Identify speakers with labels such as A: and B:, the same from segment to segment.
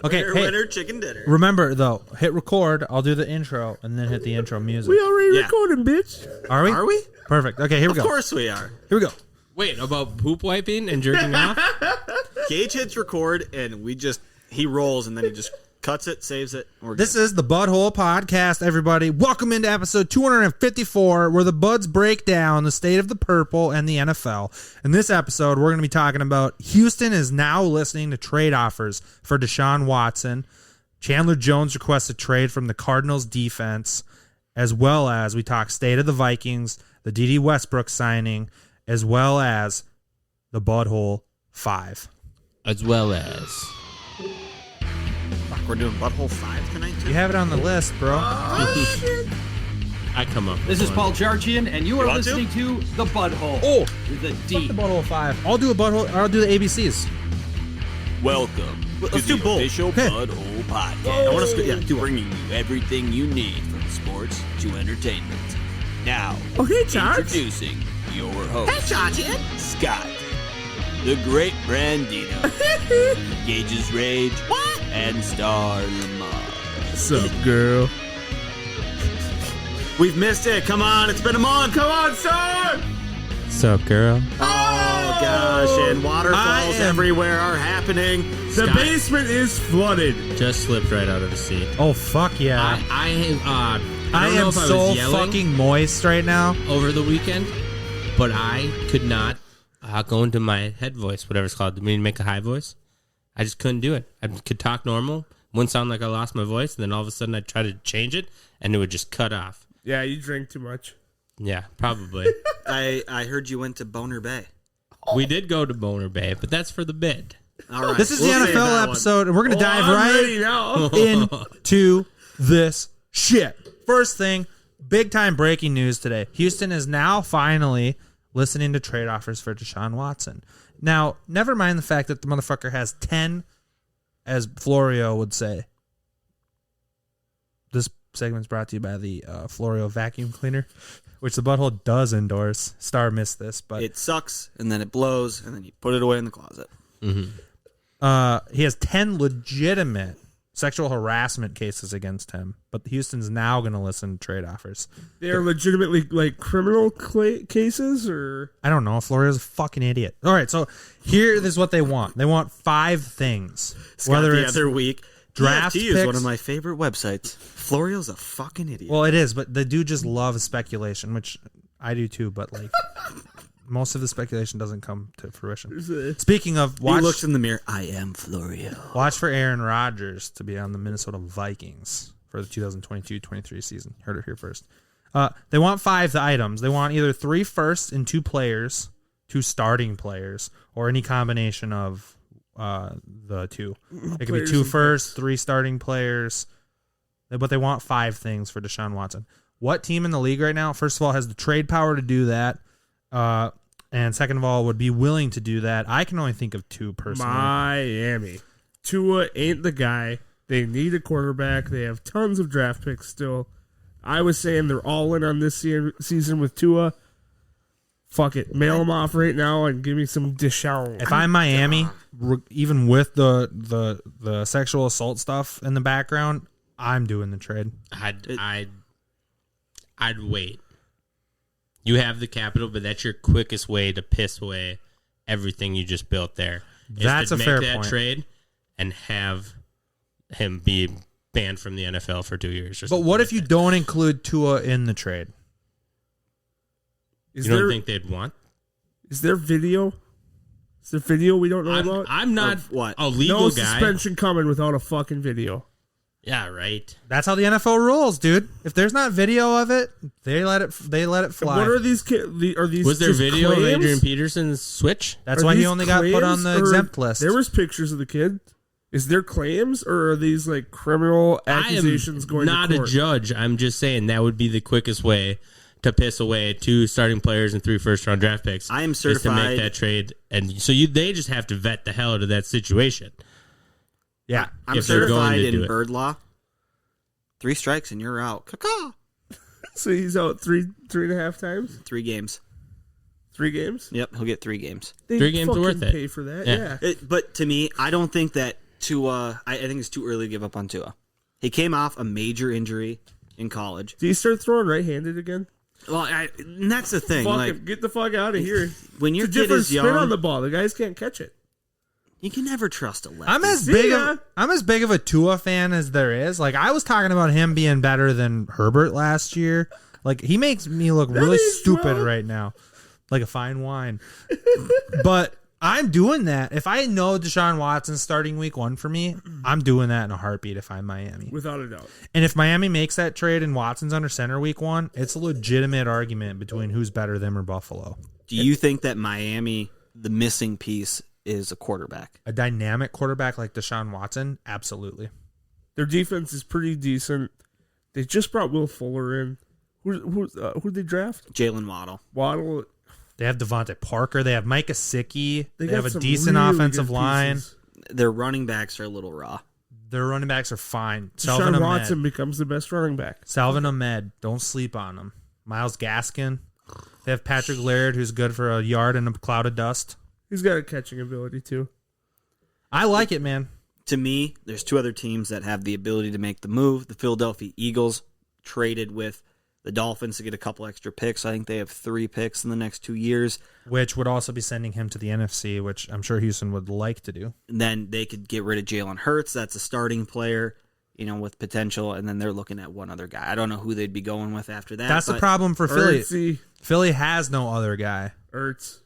A: Okay,
B: winner, chicken dinner.
A: Remember, though, hit record. I'll do the intro, and then hit the intro music.
C: We already recording, bitch.
A: Are we?
B: Are we?
A: Perfect. Okay, here we go.
B: Of course we are.
A: Here we go.
D: Wait, about poop wiping and jerking off?
B: Gage hits record, and he rolls, and then he just cuts it, saves it.
A: This is the Butthole Podcast, everybody. Welcome into episode 254, where the Buds break down the state of the purple and the NFL. In this episode, we're going to be talking about Houston is now listening to trade offers for Deshaun Watson. Chandler Jones requests a trade from the Cardinals defense, as well as we talk state of the Vikings, the D.D. Westbrook signing, as well as the Butthole 5.
D: As well as...
B: We're doing Butthole 5 tonight, too?
A: You have it on the list, bro.
D: I come up with
E: This is
D: one.
E: Paul Charchian, and you are listening to The Butthole.
A: Oh,
E: with a
A: fuck
E: D.
A: the Butthole 5. I'll do a Butthole, I'll do the ABCs.
B: Welcome Let's to do the both. official Butthole Podcast. I want to bringing you everything you need from sports to entertainment. Now,
C: Okay, Charge.
B: introducing your host, Scott, the Great Brandino, Gage's Rage, and Star Lamar.
C: What's up, girl?
B: We've missed it. Come on, it's been a month. Come on, Star!
D: What's up, girl?
B: Oh, gosh, and waterfalls everywhere are happening.
C: The
D: Scott-
C: basement is flooded.
D: Just slipped right out of the seat.
A: Oh, fuck yeah.
D: I
A: I
D: don't know
A: am
D: if I
A: so
D: was yelling
A: fucking moist right now.
D: over the weekend, but I could not go into my head voice, whatever it's called, to make a high voice. I just couldn't do it. I could talk normal, wouldn't sound like I lost my voice, and then all of a sudden I'd try to change it, and it would just cut off.
C: Yeah, you drink too much.
D: Yeah, probably.
B: I heard you went to Boner Bay.
D: We did go to Boner Bay, but that's for the bid.
B: All right.
A: This is
B: we'll
A: the
B: save that
A: NFL
B: one.
A: episode, and we're going to dive
C: I'm ready
A: right
C: now.
A: into this shit. First thing, big time breaking news today. Houston is now finally listening to trade offers for Deshaun Watson. Now, never mind the fact that the motherfucker has 10, as Florio would say. This segment's brought to you by the Florio vacuum cleaner, which the Butthole does endorse. Star missed this, but
B: It sucks, and then it blows, and then you put it away in the closet.
A: he has 10 legitimate sexual harassment cases against him, but Houston's now going to listen to trade offers.
C: They're legitimately like criminal cases, or
A: I don't know. Florio's a fucking idiot. All right, so here is what they want. They want 5 things.
B: Scott,
A: Whether
B: the
A: it's
B: other week,
A: draft
B: DFT is
A: picks.
B: one of my favorite websites. Florio's a fucking idiot.
A: Well, it is, but they do just love speculation, which I do too, but like most of the speculation doesn't come to fruition. Speaking of,
B: he
A: watch
B: looks in the mirror. I am Florio.
A: watch for Aaron Rodgers to be on the Minnesota Vikings for the 2022-23 season. Heard it here first. They want 5 items. They want either 3 firsts and 2 players, 2 starting players, or any combination of the 2. It could be 2 firsts, 3 starting players, but they want 5 things for Deshaun Watson. What team in the league right now, first of all, has the trade power to do that? And second of all, would be willing to do that? I can only think of 2 personally.
C: Miami. Tua ain't the guy. They need a quarterback. They have tons of draft picks still. I was saying they're all in on this season with Tua. Fuck it. Mail him off right now and give me some Deshaun.
A: If I'm Miami, even with the sexual assault stuff in the background, I'm doing the trade.
D: I'd wait. You have the capital, but that's your quickest way to piss away everything you just built there.
A: That's
D: to
A: a
D: make
A: fair
D: that
A: point.
D: trade and have him be banned from the NFL for 2 years. Or
A: But
D: something
A: what
D: like
A: if you
D: that.
A: don't include Tua in the trade?
C: Is
D: You don't
C: there
D: think they'd want?
C: is there video? Is there video we don't know about?
D: I'm not
B: Of what?
D: a legal
C: No
D: guy.
C: suspension coming without a fucking video.
D: Yeah, right.
A: That's how the NFL rules, dude. If there's not video of it, they let it fly.
C: What are these are these
D: Was there
C: just
D: video
C: claims?
D: of Adrian Peterson's switch?
A: That's
C: Are
A: why he
C: these
A: only got put on
C: claims,
A: the
C: or
A: exempt list.
C: There was pictures of the kid. Is there claims, or are these like criminal accusations
D: I am
C: going
D: not
C: to
D: a
C: court?
D: judge. I'm just saying that would be the quickest way to piss away 2 starting players and 3 first-round draft picks.
B: I am
D: is to
B: certified-
D: make that trade, and so they just have to vet the hell out of that situation.
A: yeah.
B: I'm
D: if they're going
B: certified
D: to do
B: in
D: it.
B: bird law. 3 strikes and you're out. Caw-caw.
C: So he's out three and a half times,
B: 3 games.
C: 3 games.
B: Yep, he'll get 3 games.
C: They
D: 3 games are
C: fucking
D: worth it.
C: Pay for that,
D: Yeah.
C: yeah.
B: But to me, I don't think that Tua, I think it's too early to give up on Tua. He came off a major injury in college.
C: Did he start throwing right-handed again?
B: Well, and that's the thing.
C: Fuck
B: like,
C: him. Get the fuck out of here.
B: When your
C: it's a
B: kid
C: different
B: is young,
C: spin on the ball. The guys can't catch it.
B: you can never trust a lefty.
A: I'm as big of a Tua fan as there is. Like, I was talking about him being better than Herbert last year. Like, he makes me look really stupid right now, like a fine wine. But I'm doing that. If I know Deshaun Watson's starting week 1 for me, I'm doing that in a heartbeat if I'm Miami.
C: Without a doubt.
A: And if Miami makes that trade and Watson's under center week 1, it's a legitimate argument between who's better, them or Buffalo.
B: Do you think that Miami, the missing piece, is a quarterback?
A: A dynamic quarterback like Deshaun Watson? Absolutely.
C: Their defense is pretty decent. They just brought Will Fuller in. Who'd they draft?
B: Jalen Waddle.
C: Waddle.
A: They have Devontae Parker. They have Mike Gesicki. They
C: got
A: have a
C: some
A: decent
C: really
A: offensive
C: good
A: line.
C: pieces.
B: Their running backs are a little raw.
A: Their running backs are fine.
C: Deshaun Watson becomes the best running back.
A: Salvin Ahmed. Don't sleep on him. Miles Gaskin. They have Patrick Laird, who's good for a yard in a cloud of dust.
C: He's got a catching ability, too.
A: I like it, man.
B: To me, there's 2 other teams that have the ability to make the move. The Philadelphia Eagles traded with the Dolphins to get a couple extra picks. I think they have 3 picks in the next 2 years.
A: Which would also be sending him to the NFC, which I'm sure Houston would like to do.
B: And then they could get rid of Jalen Hurts. That's a starting player, with potential. And then they're looking at one other guy. I don't know who they'd be going with after that.
A: That's the problem for Philly.
C: Ertz.
A: Philly has no other guy.
C: Ertz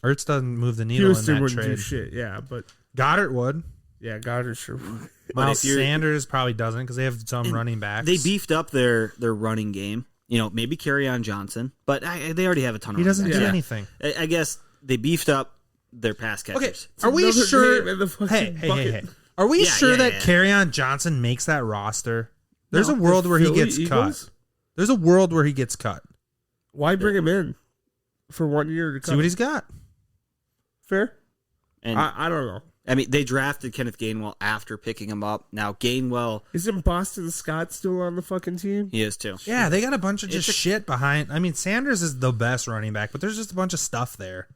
A: doesn't move the needle
C: Houston
A: in that
C: wouldn't
A: trade.
C: do shit, yeah, but
A: Goddard would.
C: yeah, Goddard sure would.
A: Miles Sanders probably doesn't because they have some running backs.
B: They beefed up their running game. Maybe Kerryon Johnson, but they already have a ton of
A: He doesn't
B: running
A: do
B: backs.
A: anything.
B: I guess they beefed up their pass catchers.
A: Okay, are we
C: another
A: sure?
C: name in the fucking
A: Hey.
C: bucket.
A: Are we
B: Yeah,
A: sure
B: yeah,
A: that
B: yeah.
A: Kerryon Johnson makes that roster? There's
C: No,
A: a world
C: the
A: where he
C: Philly
A: gets
C: Eagles?
A: cut. There's a world where he gets cut.
C: Why bring him in for 1 year to cut
A: See what he's got.
C: Fair?
B: And
C: I don't know.
B: I mean, they drafted Kenneth Gainwell after picking him up. Now Gainwell,
C: Isn't Boston Scott still on the fucking team?
B: he is too.
A: Yeah, they got a bunch of just shit behind. I mean, Sanders is the best running back, but there's just a bunch of stuff there.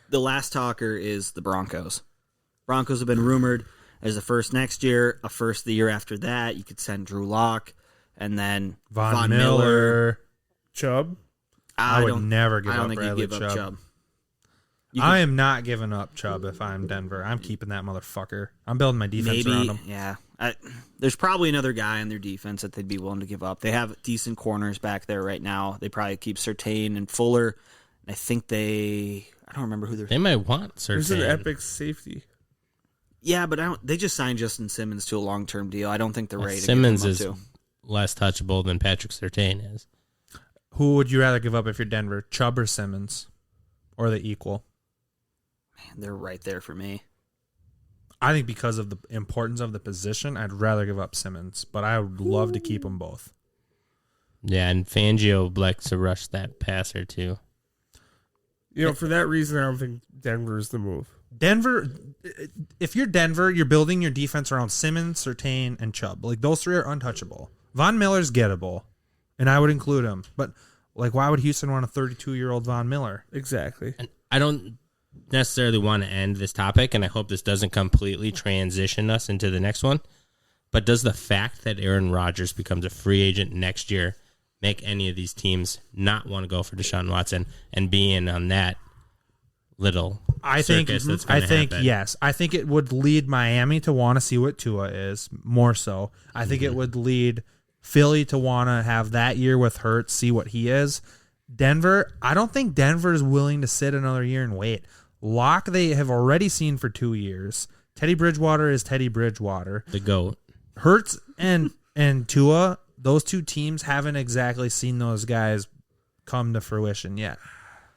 B: The last talker is the Broncos. Broncos have been rumored as a first next year, a first the year after that. You could send Drew Lock, and then
A: Von Miller.
C: Chubb?
A: I would never give
B: I don't
A: up
B: think
A: Bradley
B: you give up
A: Chubb.
B: Chubb.
A: I am not giving up Chubb if I'm Denver. I'm keeping that motherfucker. I'm building my defense around him.
B: Yeah. There's probably another guy on their defense that they'd be willing to give up. They have decent corners back there right now. They probably keep Surtain and Fuller. I think I don't remember who they're.
D: They might want
C: There's an
D: Surtain.
C: epic safety.
B: Yeah, but they just signed Justin Simmons to a long-term deal. I don't think they're ready
D: Simmons
B: to
D: is
B: give him up
D: less touchable than Patrick Surtain is.
A: Who would you rather give up if you're Denver? Chubb or Simmons? Or the equal?
B: Man, they're right there for me.
A: I think because of the importance of the position, I'd rather give up Simmons, but I would love to keep them both.
D: Yeah, and Fangio likes to rush that passer too.
C: For that reason, I don't think Denver is the move.
A: Denver, if you're Denver, you're building your defense around Simmons, Surtain, and Chubb. Like, those 3 are untouchable. Von Miller's gettable, and I would include him. But, why would Houston want a 32-year-old Von Miller?
C: Exactly.
D: And I don't necessarily want to end this topic, and I hope this doesn't completely transition us into the next one. But does the fact that Aaron Rodgers becomes a free agent next year make any of these teams not want to go for Deshaun Watson and be in on that little circus that's going to happen?
A: Yes. I think it would lead Miami to want to see what Tua is, more so. I think it would lead Philly to want to have that year with Hurts, see what he is. Denver, I don't think Denver is willing to sit another year and wait. Locke, they have already seen for 2 years. Teddy Bridgewater is Teddy Bridgewater.
D: The GOAT.
A: Hurts and Tua, those 2 teams haven't exactly seen those guys come to fruition yet.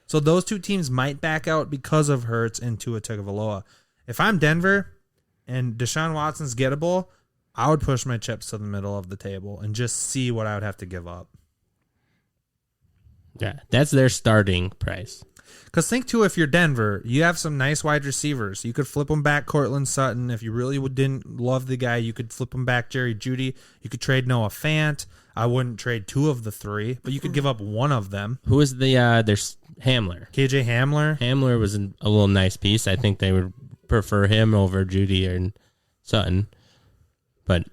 A: So those 2 teams might back out because of Hurts and Tua Tagovailoa. If I'm Denver and Deshaun Watson's gettable, I would push my chips to the middle of the table and just see what I would have to give up.
D: Yeah, that's their starting price.
A: Because think, too, if you're Denver, you have some nice wide receivers. You could flip them back Cortland Sutton. If you really didn't love the guy, you could flip them back Jerry Jeudy. You could trade Noah Fant. I wouldn't trade 2 of the 3, but you could give up 1 of them.
D: Who is there's Hamler?
A: KJ Hamler.
D: Hamler was a little nice piece. I think they would prefer him over Judy and Sutton. But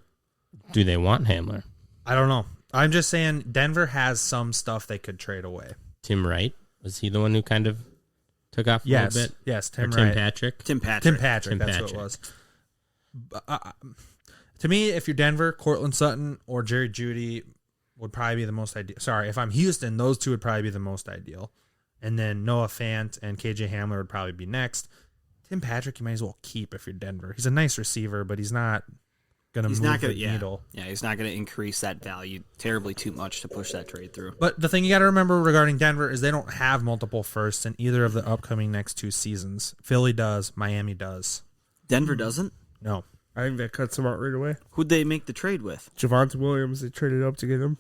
D: do they want Hamler?
A: I don't know. I'm just saying Denver has some stuff they could trade away.
D: Tim Wright, was he the one who kind of took off a
A: Yes.
D: little bit?
A: Yes,
D: Or
A: Tim
D: Tim
A: Wright.
D: Patrick?
B: Tim Patrick.
A: Tim Patrick,
D: Tim
A: that's
D: Patrick.
A: what it was. To me, if you're Denver, Cortland Sutton or Jerry Jeudy would probably be the most ideal. Sorry, if I'm Houston, those two would probably be the most ideal. And then Noah Fant and KJ Hamler would probably be next. Tim Patrick, you might as well keep if you're Denver. He's a nice receiver, but he's not going to move the needle.
B: Yeah, he's not going to increase that value terribly too much to push that trade through.
A: But the thing you got to remember regarding Denver is they don't have multiple firsts in either of the upcoming next 2 seasons. Philly does. Miami does.
B: Denver doesn't?
A: No.
C: I think that cuts him out right away.
B: Who'd they make the trade with?
C: Javonte Williams, they traded up to get him.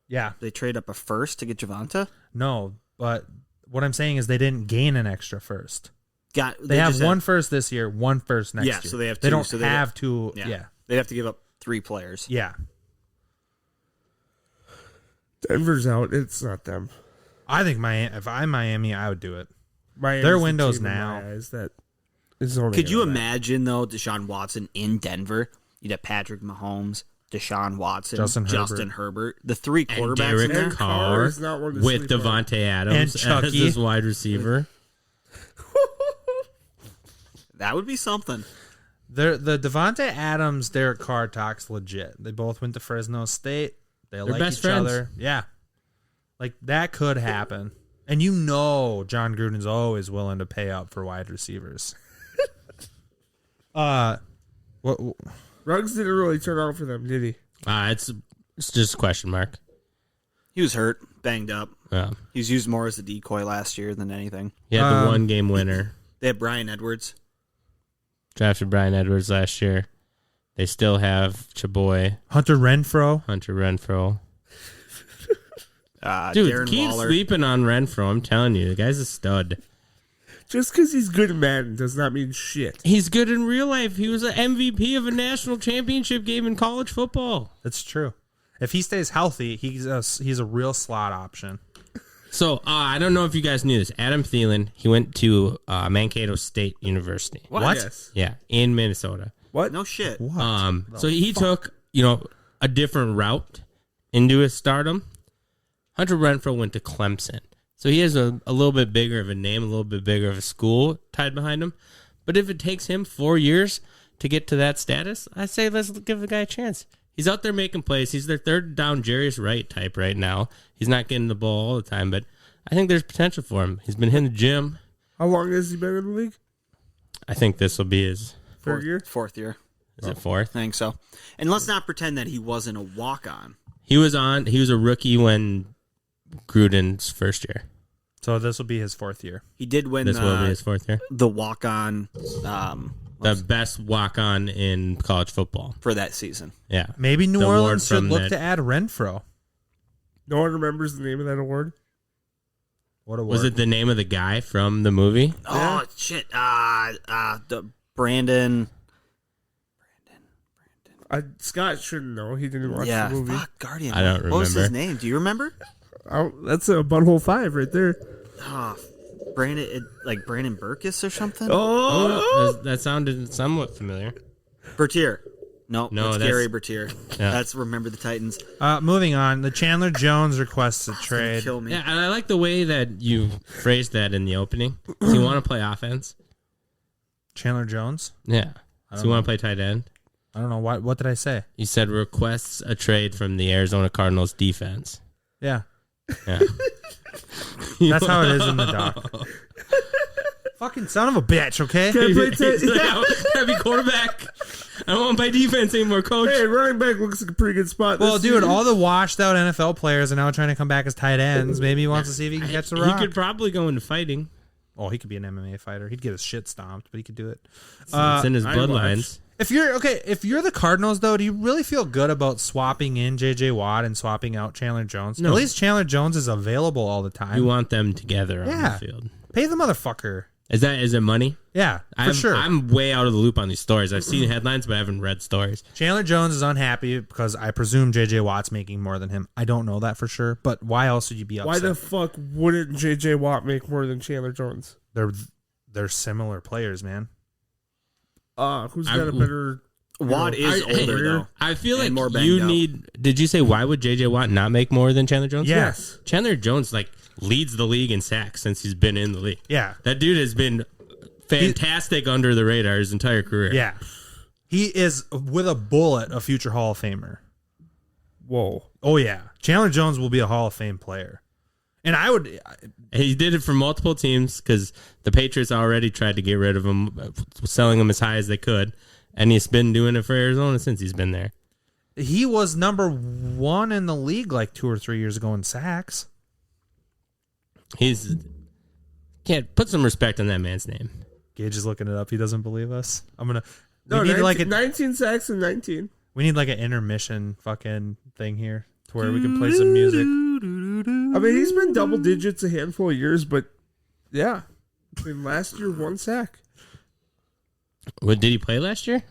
A: Yeah.
B: They trade up a first to get Javonte?
A: No. But what I'm saying is they didn't gain an extra first.
B: They
A: have
B: just
A: one first this year, one first next year.
B: Yeah, so they have
A: They
B: two,
A: don't
B: so they
A: have two.
B: Yeah.
A: Yeah.
B: They'd have to give up 3 players.
A: Yeah.
C: Denver's out. It's not them.
A: I think if I'm Miami, I would do it.
C: Miami's
A: Their
C: the
A: windows
C: team in my
A: now.
C: eyes that is only
B: Could you
C: gonna matter.
B: imagine, though, Deshaun Watson in Denver? You'd have Patrick Mahomes, Deshaun Watson,
A: Justin
B: Herbert. The 3
D: And
B: quarterbacks in
D: Derek
B: there.
C: And Carr
D: Carr
C: is not one to
D: with
C: sleep on.
D: Devontae Adams
A: And
D: as
A: Chucky.
D: his wide receiver.
B: That would be something.
A: The Devontae Adams, Derek Carr talk's legit. They both went to Fresno State. They like
D: best
A: each
D: friends.
A: other. Yeah. Like, that could happen. And you know John Gruden's always willing to pay up for wide receivers. What
C: Ruggs didn't really turn out for them, did he?
D: It's just a question mark.
B: He was hurt, banged up.
D: Yeah.
B: He was used more as a decoy last year than anything.
D: He had the 1 game winner.
B: They had Brian Edwards.
D: Drafted Brian Edwards last year. They still have Chaboy,
A: Hunter Renfro.
D: Hunter Renfro. Dude,
B: Darren
D: keep
B: Waller.
D: sleeping on Renfro. I'm telling you, the guy's a stud.
C: Just because he's good in Madden does not mean shit.
D: He's good in real life. He was an MVP of a national championship game in college football.
A: That's true. If he stays healthy, he's a real slot option.
D: So, I don't know if you guys knew this. Adam Thielen, he went to Mankato State University.
A: What?
C: Yes.
D: Yeah, in Minnesota.
C: What?
B: No shit.
A: What?
D: So he took, a different route into his stardom. Hunter Renfro went to Clemson. So he has a little bit bigger of a name, a little bit bigger of a school tied behind him. But if it takes him 4 years to get to that status, I say let's give the guy a chance. He's out there making plays. He's their third down Jarius Wright type right now. He's not getting the ball all the time, but I think there's potential for him. He's been hitting the gym.
C: How long has he been in the league?
D: I think this will be his,
C: Third year?
B: 4th year.
D: is it 4th?
B: I think so. And let's not pretend that he wasn't a walk-on.
D: He was a rookie when Gruden's first year.
A: So this will be his 4th year.
B: He did win
D: This will be his 4th year.
B: the walk-on
D: The best walk-on in college football.
B: for that season.
D: Yeah.
A: Maybe New
D: The award
A: Orleans should
D: from
A: look
D: that-
A: to add Renfro.
C: No one remembers the name of that award.
A: What award?
D: Was it the name of the guy from the movie?
B: Oh, shit. The Brandon.
C: Scott shouldn't know. He didn't watch
B: Yeah,
C: the movie.
B: fuck, Guardian.
D: I don't
B: What was his
D: remember.
B: name? Do you remember?
C: Oh, that's a butthole 5 right there.
B: Oh, Brandon, like Brandon Burkus or something?
C: Oh,
D: That sounded somewhat familiar.
B: Bertier. No,
D: No,
B: that's
D: that's-
B: Gary Bertier.
D: Yeah.
B: That's Remember the Titans.
A: Moving on, the Chandler Jones requests a
B: It's gonna
A: trade.
B: kill me.
D: Yeah, and I like the way that you phrased that in the opening. Does he want to play offense?
A: Chandler Jones?
D: Yeah. Does he want to play tight end?
A: I don't know. What did I say?
D: You said requests a trade from the Arizona Cardinals defense.
A: Yeah.
D: Yeah.
A: That's how it is in the doc. Fucking son of a bitch, okay?
C: can't play
D: He's like, I be quarterback. I don't want to play defense anymore, coach.
C: hey, running back looks like a pretty good spot.
A: Well,
C: this
A: dude,
C: season.
A: all the washed out NFL players are now trying to come back as tight ends. Maybe he wants to see if he can catch the
D: He
A: rock.
D: could probably go into fighting.
A: Oh, he could be an MMA fighter. He'd get his shit stomped, but he could do it.
D: It's in his
C: I
D: bloodlines.
A: If you're the Cardinals though, do you really feel good about swapping in JJ Watt and swapping out Chandler Jones?
D: No.
A: At least Chandler Jones is available all the time.
D: You want them together on
A: Yeah.
D: the field.
A: Pay the motherfucker.
D: Is it money?
A: Yeah, for sure.
D: I'm way out of the loop on these stories. I've seen headlines, but I haven't read stories.
A: Chandler Jones is unhappy because I presume JJ Watt's making more than him. I don't know that for sure, but why else would you be upset?
C: Why the fuck wouldn't J.J. Watt make more than Chandler Jones?
A: They're similar players, man.
C: Who's got a better?
B: Watt is older though.
D: I feel like
B: more
D: you
B: banged up.
D: need. Did you say why would JJ Watt not make more than Chandler Jones?
C: Yes.
D: Chandler Jones leads the league in sacks since he's been in the league.
A: Yeah.
D: That dude has been fantastic under the radar his entire career.
A: Yeah. He is, with a bullet, a future Hall of Famer.
C: Whoa.
A: Oh, yeah. Chandler Jones will be a Hall of Fame player. And I would...
D: He did it for multiple teams because the Patriots already tried to get rid of him, selling him as high as they could. And he's been doing it for Arizona since he's been there.
A: He was number 1 in the league 2 or 3 years ago in sacks.
D: Can't put some respect on that man's name.
A: Gage is looking it up. He doesn't believe us. I'm going to...
C: No,
A: We need
C: 19 sacks and 19.
A: We need an intermission fucking thing here to where we can play some music.
C: I mean, he's been double digits a handful of years, but yeah. I mean, last year, 1 sack.
D: What did he play last year?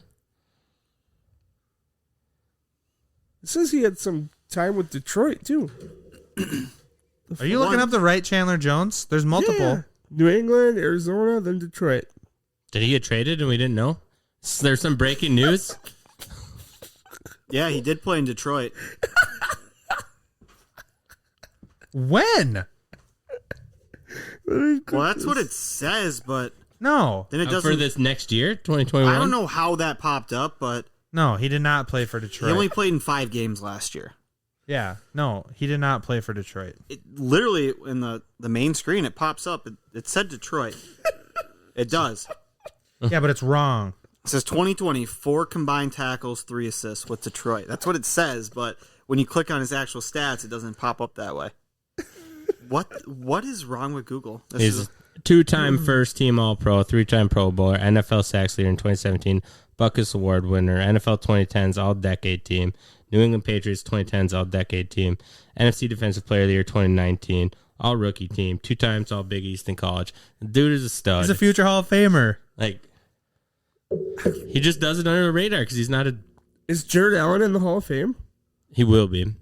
C: It says he had some time with Detroit, too.
A: Are you looking up the right Chandler Jones? There's multiple.
C: Yeah. New England, Arizona, then Detroit.
D: Did he get traded and we didn't know? There's some breaking news.
B: Yeah, he did play in Detroit.
A: When?
B: Well, that's what it says, but
A: No.
B: then it doesn't.
D: For this next year, 2021?
B: I don't know how that popped up, but
A: No, he did not play for
B: he
A: Detroit.
B: only played in 5 games last year.
A: Yeah. No, he did not play for Detroit.
B: It literally in the main screen it pops up. It said Detroit. It does.
A: Yeah, but it's wrong.
B: It says 2020, 4 combined tackles, 3 assists with Detroit. That's what it says, but when you click on his actual stats, it doesn't pop up that way. What is wrong with Google?
D: He's a 2-time first-team All-Pro, 3-time Pro Bowler, NFL sacks leader in 2017, Buckus Award winner, NFL 2010s All-Decade Team, New England Patriots 2010s All-Decade Team, NFC Defensive Player of the Year 2019, All-Rookie Team, 2 times All-Big East in college. The dude is a stud.
A: He's a future Hall of Famer.
D: He just does it under the radar because he's not a...
C: Is Jared Allen in the Hall of Fame?
D: He will be.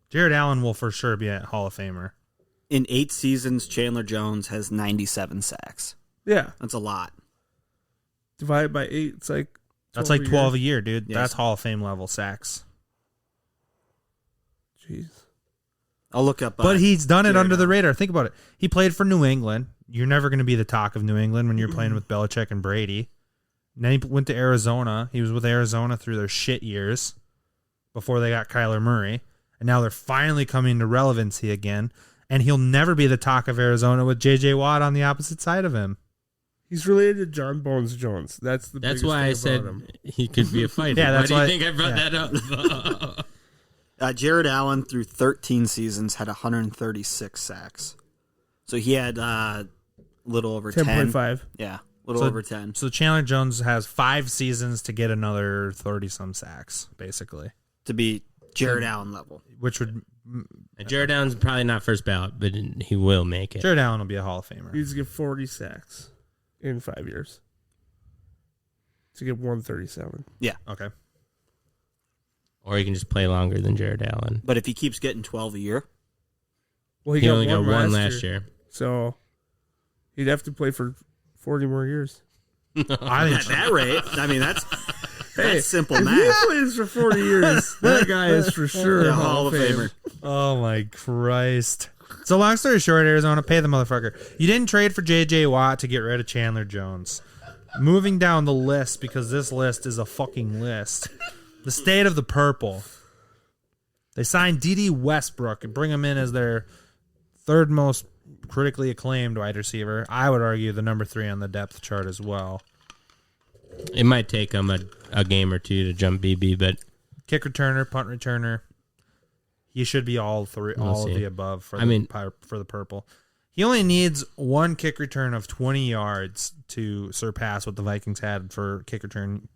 A: Jared Allen will for sure be a Hall of Famer.
B: In 8 seasons, Chandler Jones has 97 sacks.
C: Yeah.
B: That's a lot.
C: Divided by 8, it's like...
A: That's like 12 a
C: year.
A: year, dude.
B: Yes.
A: That's Hall of Fame level sacks.
C: Jeez.
B: I'll look up.
A: But he's done it
B: Jared
A: under the
B: Allen.
A: radar. Think about it. He played for New England. You're never going to be the talk of New England when you're playing with Belichick and Brady. And then he went to Arizona. He was with Arizona through their shit years before they got Kyler Murray. And now they're finally coming to relevancy again. And he'll never be the talk of Arizona with J.J. Watt on the opposite side of him.
C: He's related to John Bones Jones. That's
D: why I said he could be a fighter.
A: Yeah, that's
D: why
A: why-
D: do you think I brought that up?
B: Jared Allen through 13 seasons had 136 sacks. So he had a little over 10.
C: 10.5.
B: Yeah, a little over 10.
A: So Chandler Jones has 5 seasons to get another 30-some sacks, basically.
B: To be Jared Allen level.
A: Which would...
D: Jared Allen's probably not first ballot, but he will make it.
A: Jared Allen will be a Hall of Famer.
C: He needs to get 40 sacks in 5 years to get 137.
B: Yeah.
A: Okay.
D: Or he can just play longer than Jared Allen.
B: But if he keeps getting 12 a year,
C: Well,
D: He only got one last year.
C: So he'd have to play for 40 more years.
A: I
B: at
A: think
B: that rate, I mean, that's simple
C: If he
B: math.
C: plays for 40 years, that guy is for sure
B: Yeah,
C: a Hall of Famer.
A: Oh my Christ. So long story short, Arizona, pay the motherfucker. You didn't trade for J.J. Watt to get rid of Chandler Jones. Moving down the list, because this list is a fucking list. The state of the purple. They signed D.D. Westbrook and bring him in as their 3rd most critically acclaimed wide receiver. I would argue the number 3 on the depth chart as well.
D: It might take him a game or 2 to jump BB, but
A: Kick returner, punt returner. He should be all three,
D: We'll
A: all of
D: see.
A: the above for the purple. He only needs 1 kick return of 20 yards to surpass what the Vikings had for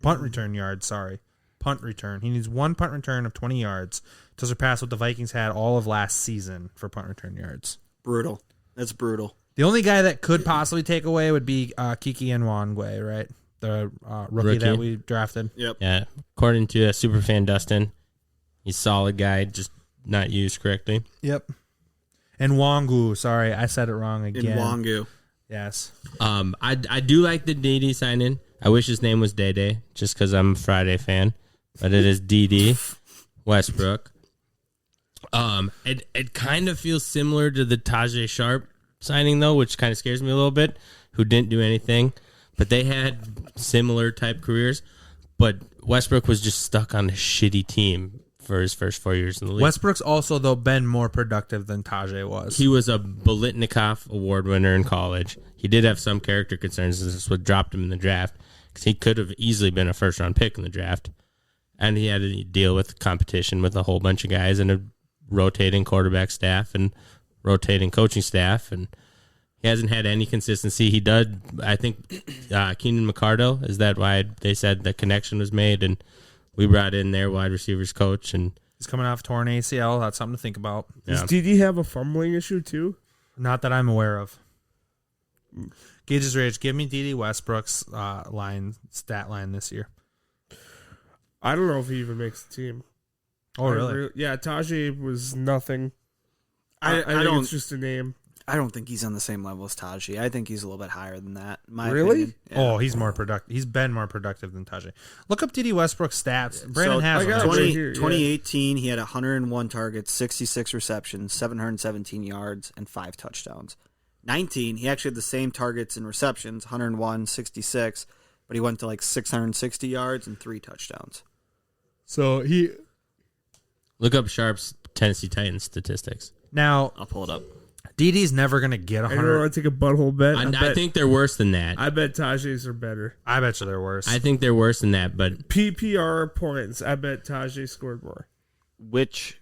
A: punt return yards. Sorry, punt return. He needs 1 punt return of 20 yards to surpass what the Vikings had all of last season for punt return yards.
B: Brutal. That's brutal.
A: The only guy that could possibly take away would be Kiki Nwangwe, right? The rookie that we drafted.
B: Yep.
D: yeah, according to Superfan Dustin, he's a solid guy, just not used correctly.
A: Yep. And Wangu, sorry, I said it wrong again.
B: In Wangu.
A: Yes.
D: I do like the DD sign in. I wish his name was Day Day, just because I'm a Friday fan, but it is DD Westbrook. It kind of feels similar to the Tajay Sharp signing, though, which kind of scares me a little bit, who didn't do anything. But they had similar type careers. But Westbrook was just stuck on a shitty team for his first 4 years in the league.
A: Westbrook's also, though, been more productive than Tajay was.
D: He was a Bolitnikoff award winner in college. He did have some character concerns. This is what dropped him in the draft, because he could have easily been a first-round pick in the draft. And he had to deal with competition with a whole bunch of guys and a rotating quarterback staff and rotating coaching staff, and he hasn't had any consistency. He did, I think, Keenan McCardell, is that why they said the connection was made, and we brought in their wide receivers coach, and
A: He's coming off torn ACL. That's something to think about.
C: Does DD have a fumbling issue too?
A: Not that I'm aware of. Gage's Rage, give me DD Westbrook's stat line this year.
C: I don't know if he even makes the team.
A: Oh, really?
C: Yeah, Tajay was nothing. I think
B: don't.
C: it's just a name.
B: I don't think he's on the same level as Tajay. I think he's a little bit higher than that. In my
C: Really?
B: opinion. Yeah.
A: Oh, he's more productive. He's been more productive than Tajay. Look up DD Westbrook's stats. Brandon
B: So,
A: has
C: I got
A: them.
C: it.
B: 20,
C: right here, yeah.
B: 2018, he had 101 targets, 66 receptions, 717 yards, and 5 touchdowns. 19, he actually had the same targets and receptions, 101, 66, but he went to like 660 yards and 3 touchdowns.
A: So he
D: look up Sharp's Tennessee Titans statistics.
A: now
B: I'll pull it up.
A: DD's never gonna get
C: I don't
A: 100.
C: want to take a butthole bet.
D: I think they're worse than that.
C: I bet Tajay's are better.
A: I bet you they're worse.
D: I think they're worse than that, but
C: PPR points. I bet Tajay scored more.
B: Which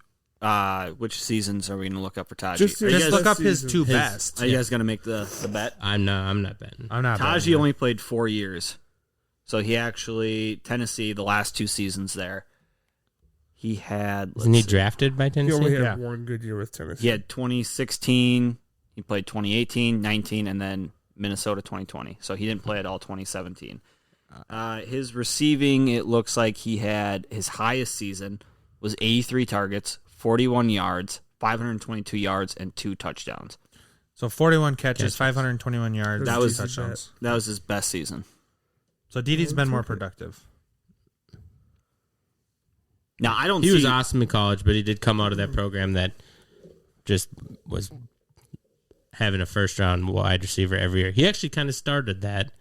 B: seasons are we going to look up for Tajay?
C: Just
B: Are you
A: Just
B: guys,
A: look up his
C: season.
A: two
D: His-
A: best.
B: are you guys going to make the bet?
D: I'm not betting.
A: I'm not.
B: Tajay
A: betting
B: only played 4 years. So he actually, Tennessee, the last 2 seasons there, he had...
D: Isn't he
B: let's see.
D: drafted by
C: He
D: Tennessee?
C: only had
A: Yeah.
C: one good year with Tennessee.
B: He had 2016, he played 2018, 19, and then Minnesota 2020. So he didn't play at all 2017. His receiving, it looks like he had his highest season was 83 targets, 41 yards, 522 yards, and 2 touchdowns.
A: So 41 catches, 521 yards,
B: That
A: two
B: was-
A: touchdowns.
B: That was his best season.
A: So DD's been more productive.
B: Now, I don't
D: He
B: see...
D: was awesome in college, but he did come out of that program that just was having a first-round wide receiver every year. He actually kind of started that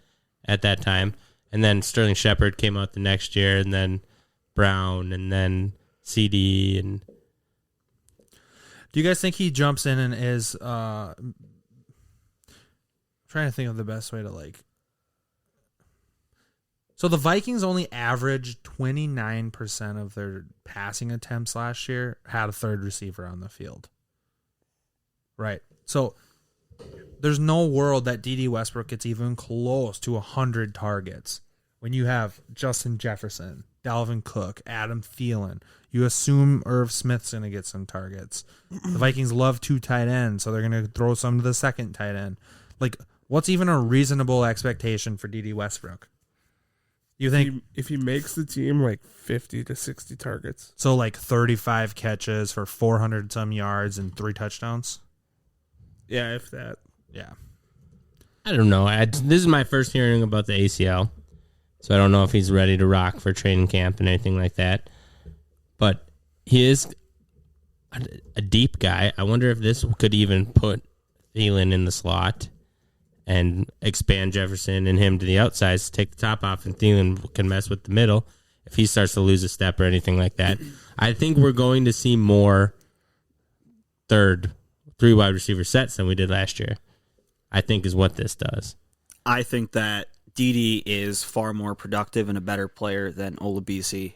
D: at that time, and then Sterling Shepard came out the next year, and then Brown, and then CD, and
A: Do you guys think he jumps in and is trying to think of the best way to like. So the Vikings only averaged 29% of their passing attempts last year had a third receiver on the field. Right. So there's no world that DD Westbrook gets even close to 100 targets when you have Justin Jefferson, Dalvin Cook, Adam Thielen. You assume Irv Smith's going to get some targets. The Vikings love 2 tight ends, so they're going to throw some to the second tight end. Like, what's even a reasonable expectation for DD Westbrook? You think
C: If he makes the team, like 50 to 60 targets.
A: so? Like 35 catches for 400 some yards and 3 touchdowns.
C: Yeah, if that.
A: Yeah,
D: I don't know. This is my first hearing about the ACL, so I don't know if he's ready to rock for training camp and anything like that. But he is a deep guy. I wonder if this could even put Thielen in the slot and expand Jefferson and him to the outsides to take the top off, and Thielen can mess with the middle if he starts to lose a step or anything like that. I think we're going to see more 3 wide receiver sets than we did last year, I think is what this does.
B: I think that DD is far more productive and a better player than Olabisi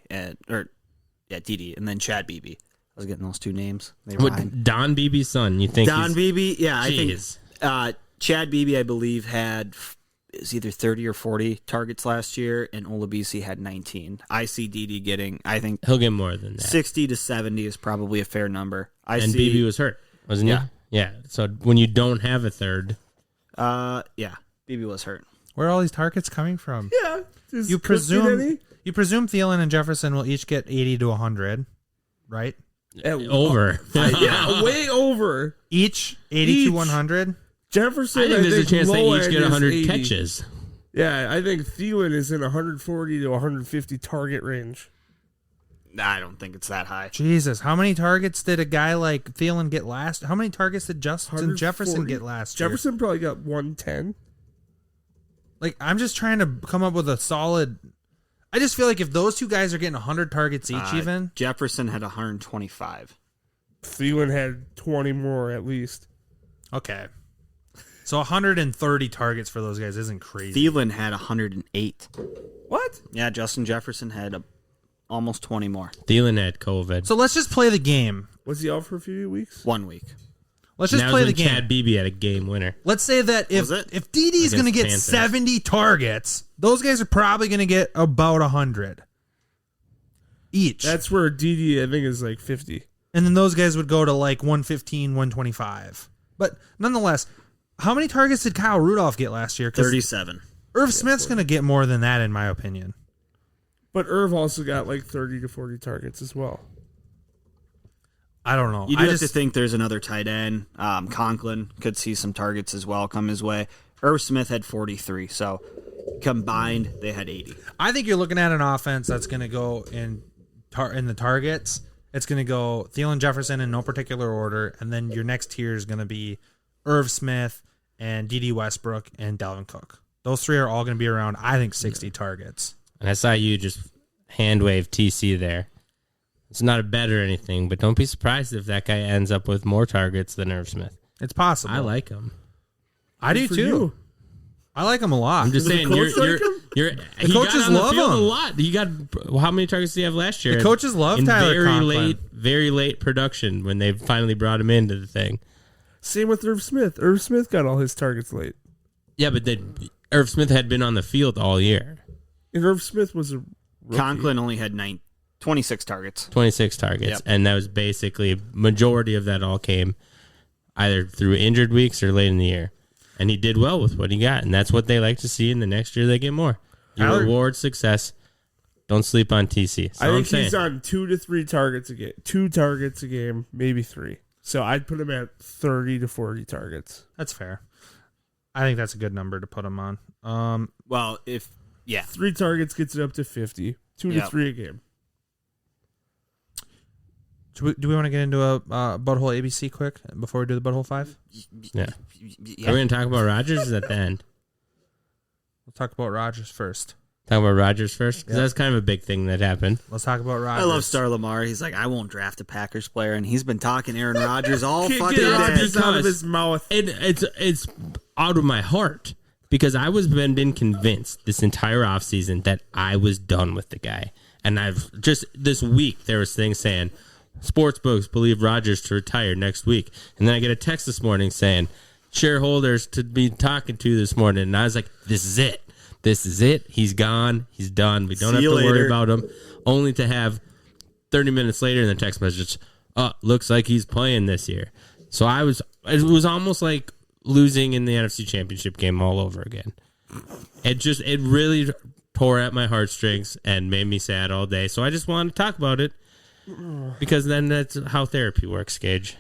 B: DD, and then Chad Beebe. I was getting those 2 names. They rhyme.
D: What, Don Beebe's son, you think
B: Don
D: he's...
B: Beebe, yeah, I
D: Jeez.
B: think Chad Beebe, I believe, had is either 30 or 40 targets last year, and Olabisi had 19. I see DD getting, I think,
D: He'll get more than that.
B: 60 to 70 is probably a fair number.
D: And Beebe was hurt, wasn't
B: Yeah.
D: he? Yeah. So when you don't have a third,
B: Beebe was hurt.
A: where are all these targets coming from?
C: Yeah.
A: You presume Thielen and Jefferson will each get 80 to 100, right?
D: over.
C: Yeah, way over.
A: Each 80
C: Each.
A: to 100.
C: Jefferson,
D: I think there's a chance they
C: low
D: each
C: end
D: get
C: is
D: 100
C: 80.
D: catches.
C: Yeah, I think Thielen is in 140 to 150 target range.
B: I don't think it's that high.
A: Jesus, how many targets did a guy like Thielen get last? How many targets did Justin Jefferson
C: 140?
A: get last year?
C: Jefferson probably got 110.
A: Like, I'm just trying to come up with a solid. I just feel like if those two guys are getting 100 targets each, even
B: Jefferson had 125.
C: Thielen had 20 more at least.
A: okay. So 130 targets for those guys isn't crazy.
B: Thielen had 108.
C: What?
B: Yeah, Justin Jefferson had almost 20 more.
D: Thielen had COVID.
A: So let's just play the game.
C: Was he out for a few weeks?
B: 1 week.
A: Let's just
D: And that
A: play
D: was
A: the
D: when
A: game.
D: Chad Beebe had a game winner.
A: Let's say that if
B: Was it?
A: DD is going to get
D: Panthers.
A: 70 targets, those guys are probably going to get about 100 each.
C: That's where DD, I think, is like 50.
A: And then those guys would go to like 115, 125. But nonetheless, how many targets did Kyle Rudolph get last year? 'Cause
B: 37.
A: Irv Smith's going to get more than that, in my opinion.
C: But Irv also got like 30 to 40 targets as well.
A: I don't know.
B: You do
A: I
B: have
A: just
B: to think there's another tight end. Conklin could see some targets as well come his way. Irv Smith had 43, so combined they had 80.
A: I think you're looking at an offense that's going to go in the targets. It's going to go Thielen, Jefferson in no particular order, and then your next tier is going to be Irv Smith and D.D. Westbrook and Dalvin Cook. Those three are all going to be around, I think, 60 targets.
D: And I saw you just hand wave TC there. It's not a bet or anything, but don't be surprised if that guy ends up with more targets than Irv Smith.
A: It's possible.
D: I like him.
A: I do
C: For
A: too.
C: you.
A: I like him a lot.
D: I'm just
C: Does the
D: saying,
C: coach like him?
D: he
A: coaches
D: got on the
A: love
D: field
A: him.
D: a lot. He got how many targets did he have last year?
A: The coaches love
D: in
A: Tyler Conklin.
D: very late production when they finally brought him into the thing.
C: Same with Irv Smith. Irv Smith got all his targets late.
D: Yeah, but Irv Smith had been on the field all year.
C: And Irv Smith was a rookie.
B: Conklin only had 26 targets.
D: 26 targets,
B: Yep.
D: and that was basically majority of that all came either through injured weeks or late in the year. And he did well with what he got, and that's what they like to see. In the next year, they get more. You
A: Tyler-
D: reward success. Don't sleep on TC. So
C: I
D: I'm
C: think
D: saying
C: he's on 2 to 3 targets a game. 2 targets a game, maybe 3. So I'd put him at 30 to 40 targets.
A: That's fair. I think that's a good number to put him on.
B: Well,
C: 3 targets gets it up to 50. 2 to
B: Yep.
C: 3 a game.
A: Do we want to get into a butthole ABC quick before we do the butthole 5?
D: yeah. Are we going to talk about Rodgers at the end?
A: We'll talk about Rodgers first.
D: Talk about Rodgers first? Because that's kind of a big thing that happened.
A: Let's talk about
B: I
A: Rodgers.
B: love Star Lamar. He's like, I won't draft a Packers player, and he's been talking Aaron Rodgers all
C: Can't
B: fucking
C: get
B: day.
C: Rodgers out of
D: Because-
C: his mouth.
D: It's out of my heart because I was been convinced this entire offseason that I was done with the guy. And I've just this week there was things saying sportsbooks believe Rodgers to retire next week. And then I get a text this morning saying shareholders to be talking to this morning. And I was like, this is it. This is it. He's gone. He's done. We don't
B: See
D: have
B: you
D: to worry
B: later.
D: about him. Only to have 30 minutes later in the text message, looks like he's playing this year. So it was almost like losing in the NFC Championship game all over again. It really tore at my heartstrings and made me sad all day. So I just wanted to talk about it because then that's how therapy works, Gage.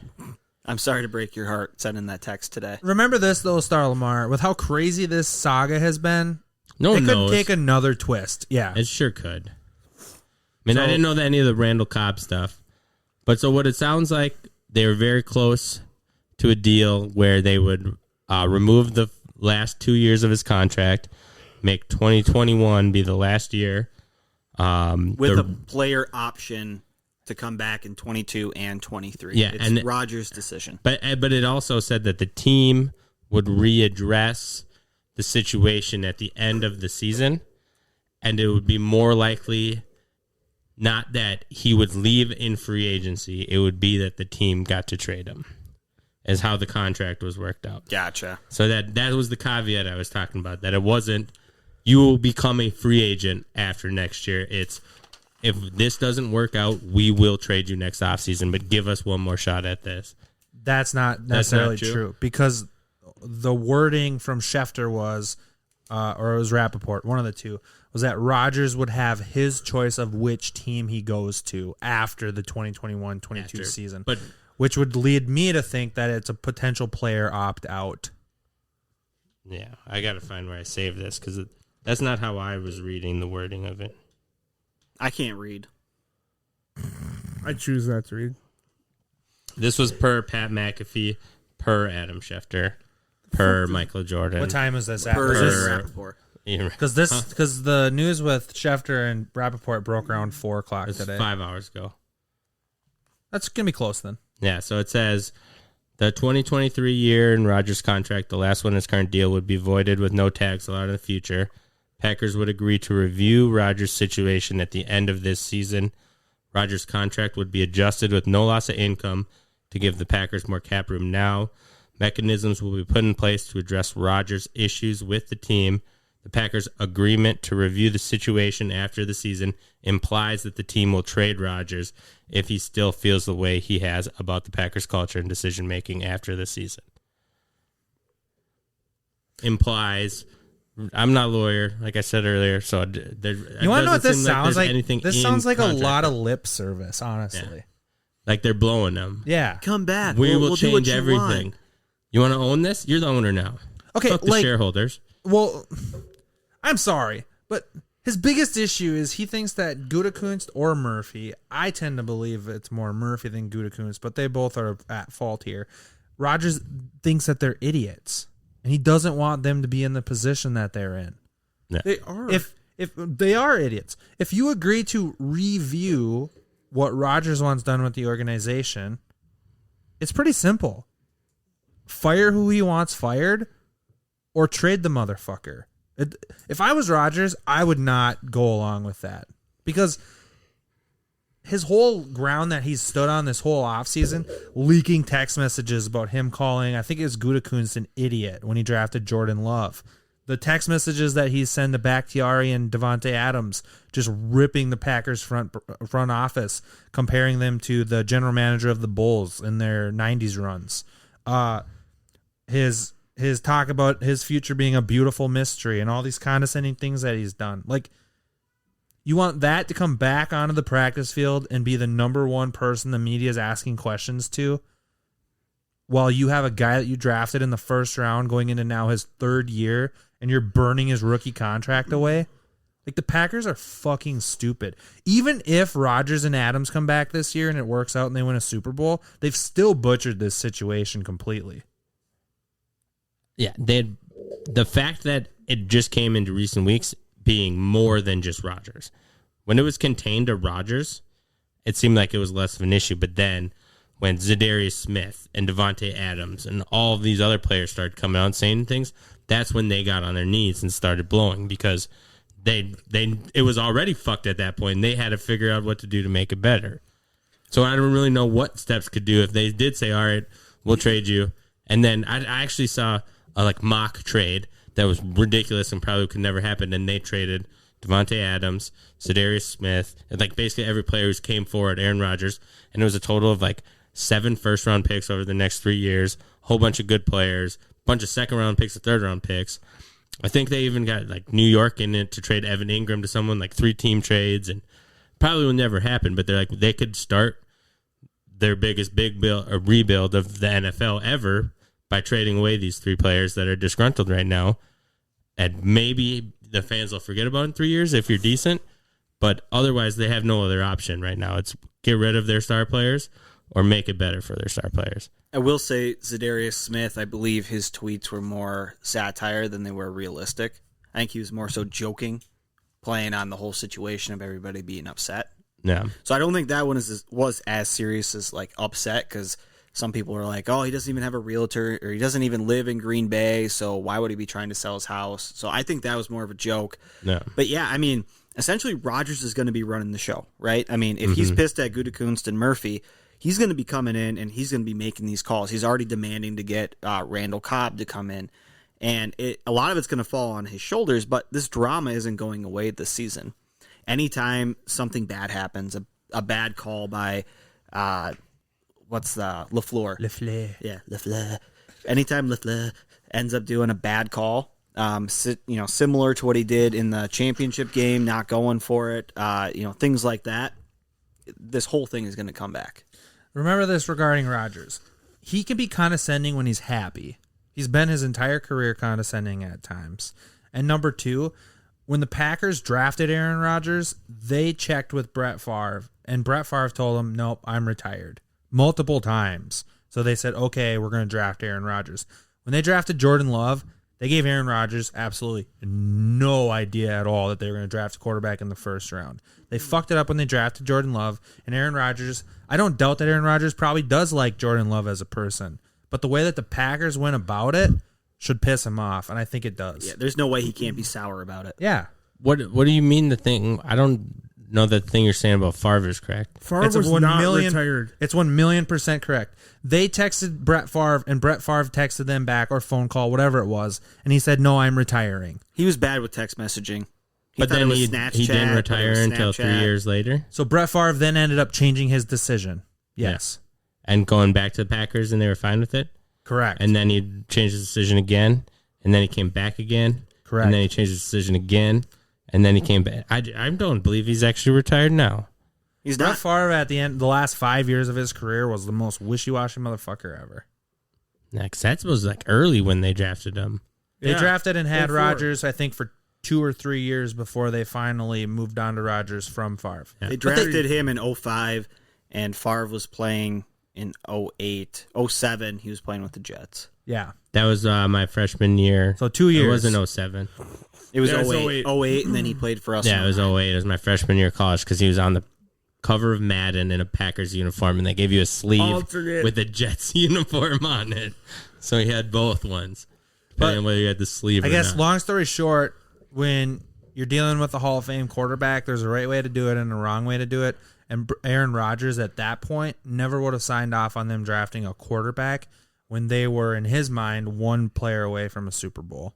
B: I'm sorry to break your heart sending that text today.
A: Remember this, though, Star Lamar, with how crazy this saga has been,
D: No
A: it
D: one
A: could
D: knows.
A: take another twist. Yeah.
D: It sure could. I mean,
A: So-
D: I didn't know any of the Randall Cobb stuff. But so what it sounds like, they were very close to a deal where they would remove the last 2 years of his contract, make 2021 be the last year.
B: With a player option to come back in 22 and 23.
D: Yeah,
B: it's
D: and-
B: Rodgers' decision.
D: But it also said that the team would readdress the situation at the end of the season, and it would be more likely not that he would leave in free agency. It would be that the team got to trade him, is how the contract was worked out.
B: Gotcha.
D: So that was the caveat I was talking about, that it wasn't you will become a free agent after next year. It's if this doesn't work out, we will trade you next offseason, but give us one more shot at this.
A: That's not
D: That's not
A: necessarily
D: true?
A: true because the wording from Schefter was, or it was Rappaport, one of the two, was that Rodgers would have his choice of which team he goes to after the 2021-22
D: After.
A: season,
D: But
A: which would lead me to think that it's a potential player opt-out.
D: yeah, I got to find where I saved this because That's not how I was reading the wording of it.
B: I can't read.
C: I choose not to read.
D: This was per Pat McAfee, per Adam Schefter, per Michael Jordan.
A: What time is this at?
B: Per
D: Per-
B: Rappaport.
A: Because the news with Schefter and Rappaport broke around 4 o'clock
D: It's
A: today.
D: 5 hours ago.
A: That's gonna be close then.
D: Yeah, so it says the 2023 year in Rodgers' contract, the last one in his current deal, would be voided with no tags allowed in the future. Packers would agree to review Rodgers' situation at the end of this season. Rodgers' contract would be adjusted with no loss of income to give the Packers more cap room now. Mechanisms will be put in place to address Rodgers' issues with the team. The Packers' agreement to review the situation after the season implies that the team will trade Rodgers if he still feels the way he has about the Packers' culture and decision-making after the season. Implies... I'm not a lawyer, like I said earlier, so
A: You want to know what this sounds like? This sounds like a lot of lip service, honestly.
D: Yeah. Like they're blowing them.
A: Yeah.
B: Come back.
D: We will
B: We'll do what
D: change
B: you
D: everything.
B: want.
D: You want to own this? You're the owner now.
A: Okay,
D: Fuck the
A: like,
D: shareholders.
A: well, I'm sorry, but his biggest issue is he thinks that Gutekunst or Murphy, I tend to believe it's more Murphy than Gutekunst, but they both are at fault here. Rodgers thinks that they're idiots, and he doesn't want them to be in the position that they're in.
C: They are.
A: If they are idiots, if you agree to review what Rodgers wants done with the organization, it's pretty simple. Fire who he wants fired, or trade the motherfucker. If I was Rodgers, I would not go along with that, because his whole ground that he's stood on this whole offseason, leaking text messages about him calling, I think it was Gutekunst, an idiot when he drafted Jordan Love. The text messages that he sent to Bakhtiari and Devontae Adams, just ripping the Packers front office, comparing them to the general manager of the Bulls in their 90s runs. His talk about his future being a beautiful mystery and all these condescending things that he's done. Like, you want that to come back onto the practice field and be the number one person the media is asking questions to, while you have a guy that you drafted in the first round going into now his third year and you're burning his rookie contract away? Like, the Packers are fucking stupid. Even if Rodgers and Adams come back this year and it works out and they win a Super Bowl, they've still butchered this situation completely.
D: Yeah, the fact that it just came into recent weeks being more than just Rodgers. When it was contained to Rodgers, it seemed like it was less of an issue. But then when Zadarius Smith and Devontae Adams and all of these other players started coming out and saying things, that's when they got on their knees and started blowing, because it was already fucked at that point. And they had to figure out what to do to make it better. So I don't really know what steps could do if they did say, all right, we'll trade you. And then I actually saw a mock trade that was ridiculous and probably could never happen. And they traded Devontae Adams, Zadarius Smith, and basically every player who came forward, Aaron Rodgers. And it was a total of 7 first-round picks over the next 3 years, a whole bunch of good players, a bunch of second-round picks and third-round picks. I think they even got New York in it to trade Evan Ingram to someone, 3-team trades, and probably will never happen. But they're they could start their biggest rebuild of the NFL ever by trading away these 3 players that are disgruntled right now. And maybe the fans will forget about it in 3 years if you're decent, but otherwise they have no other option right now. It's get rid of their star players or make it better for their star players.
B: I will say Zadarius Smith, I believe his tweets were more satire than they were realistic. I think he was more so joking, playing on the whole situation of everybody being upset.
D: Yeah.
B: So I don't think that one was as serious as upset, because some people were like, oh, he doesn't even have a realtor, or he doesn't even live in Green Bay, so why would he be trying to sell his house? So I think that was more of a joke.
D: No.
B: But yeah, I mean, essentially Rodgers is going to be running the show, right? I mean, if he's pissed at Gutekunst and Murphy, he's going to be coming in and he's going to be making these calls. He's already demanding to get Randall Cobb to come in. And a lot of it's going to fall on his shoulders, but this drama isn't going away this season. Anytime something bad happens, a bad call by... LaFleur.
A: LaFleur.
B: Yeah, LaFleur. Anytime LaFleur ends up doing a bad call, similar to what he did in the championship game, not going for it, things like that, this whole thing is going to come back.
A: Remember this regarding Rodgers. He can be condescending when he's happy. He's been his entire career condescending at times. And number 2, when the Packers drafted Aaron Rodgers, they checked with Brett Favre, and Brett Favre told them, nope, I'm retired, multiple times. So they said, okay, we're going to draft Aaron Rodgers. When they drafted Jordan Love, they gave Aaron Rodgers absolutely no idea at all that they were going to draft a quarterback in the first round. They fucked it up when they drafted Jordan Love, and Aaron Rodgers, I don't doubt that Aaron Rodgers probably does like Jordan Love as a person, but the way that the Packers went about it should piss him off, and I think it does.
B: Yeah, there's no way he can't be sour about it.
A: Yeah.
D: What do you mean the thing? I don't know that the thing you're saying about Favre is correct.
C: Favre was not retired.
A: It's 1,000,000% correct. They texted Brett Favre, and Brett Favre texted them back, or phone call, whatever it was, and he said, no, I'm retiring.
B: He was bad with text messaging.
D: But then he didn't retire until 3 years later.
A: So Brett Favre then ended up changing his decision. Yes.
D: Yeah. And going back to the Packers, and they were fine with it?
A: Correct.
D: And then he changed his decision again, and then he came back again.
A: Correct.
D: And then he changed his decision again, and then he came back. I don't believe he's actually retired now.
B: He's
A: Brett
B: not.
A: Favre at the end, the last 5 years of his career was the most wishy-washy motherfucker ever.
D: Next, that was like early when they drafted him.
A: They drafted and had
C: 04.
A: Rodgers, I think, for 2 or 3 years before they finally moved on to Rodgers from Favre.
D: Yeah.
B: They drafted him in 05, and Favre was playing in 08. 07, he was playing with the Jets.
A: Yeah.
D: That was my freshman year.
A: So 2 years.
D: It wasn't 07.
B: It was
C: Yeah, it was
B: 08. 08, and then he played for us.
D: Yeah,
B: in
D: it was
B: 09.
D: 08. It was my freshman year of college because he was on the cover of Madden in a Packers uniform, and they gave you a sleeve
C: Alternate.
D: with a Jets uniform on it. So he had both ones, depending on whether you had the sleeve
A: I
D: or
A: guess,
D: not.
A: long story short, when you're dealing with a Hall of Fame quarterback, there's a right way to do it and a wrong way to do it. And Aaron Rodgers at that point never would have signed off on them drafting a quarterback when they were, in his mind, one player away from a Super Bowl.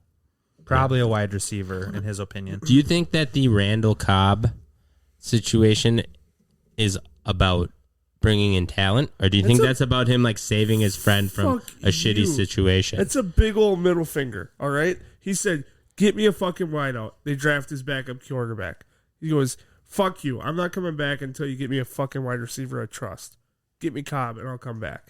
A: Probably a wide receiver, in his opinion.
D: Do you think that the Randall Cobb situation is about bringing in talent, or do you think that's about him like saving his friend from
C: Fuck
D: a shitty
C: you.
D: situation?
C: It's a big old middle finger, all right? He said, get me a fucking wideout. They draft his backup quarterback. He goes, fuck you. I'm not coming back until you get me a fucking wide receiver I trust. Get me Cobb, and I'll come back.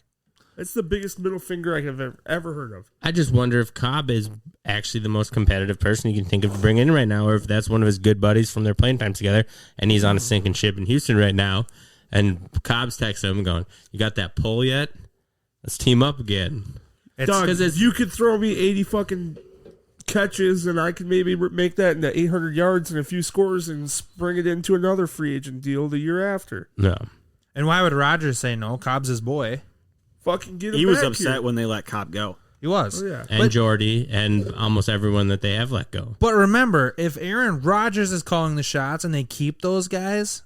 C: That's the biggest middle finger I have ever heard of.
D: I just wonder if Cobb is actually the most competitive person you can think of to bring in right now, or if that's one of his good buddies from their playing time together, and he's on a sinking ship in Houston right now, and Cobb's texting him going, you got that pull yet? Let's team up again.
C: Doug, you could throw me 80 fucking catches, and I could maybe make that into 800 yards and a few scores and bring it into another free agent deal the year after.
D: No.
A: And why would Rodgers say no? Cobb's his boy.
C: Fucking get him
B: He was
C: back
B: upset
C: here.
B: when they let Cobb go.
A: He was.
C: Oh, yeah.
D: And Jordy and almost everyone that they have let go.
A: But remember, if Aaron Rodgers is calling the shots and they keep those guys,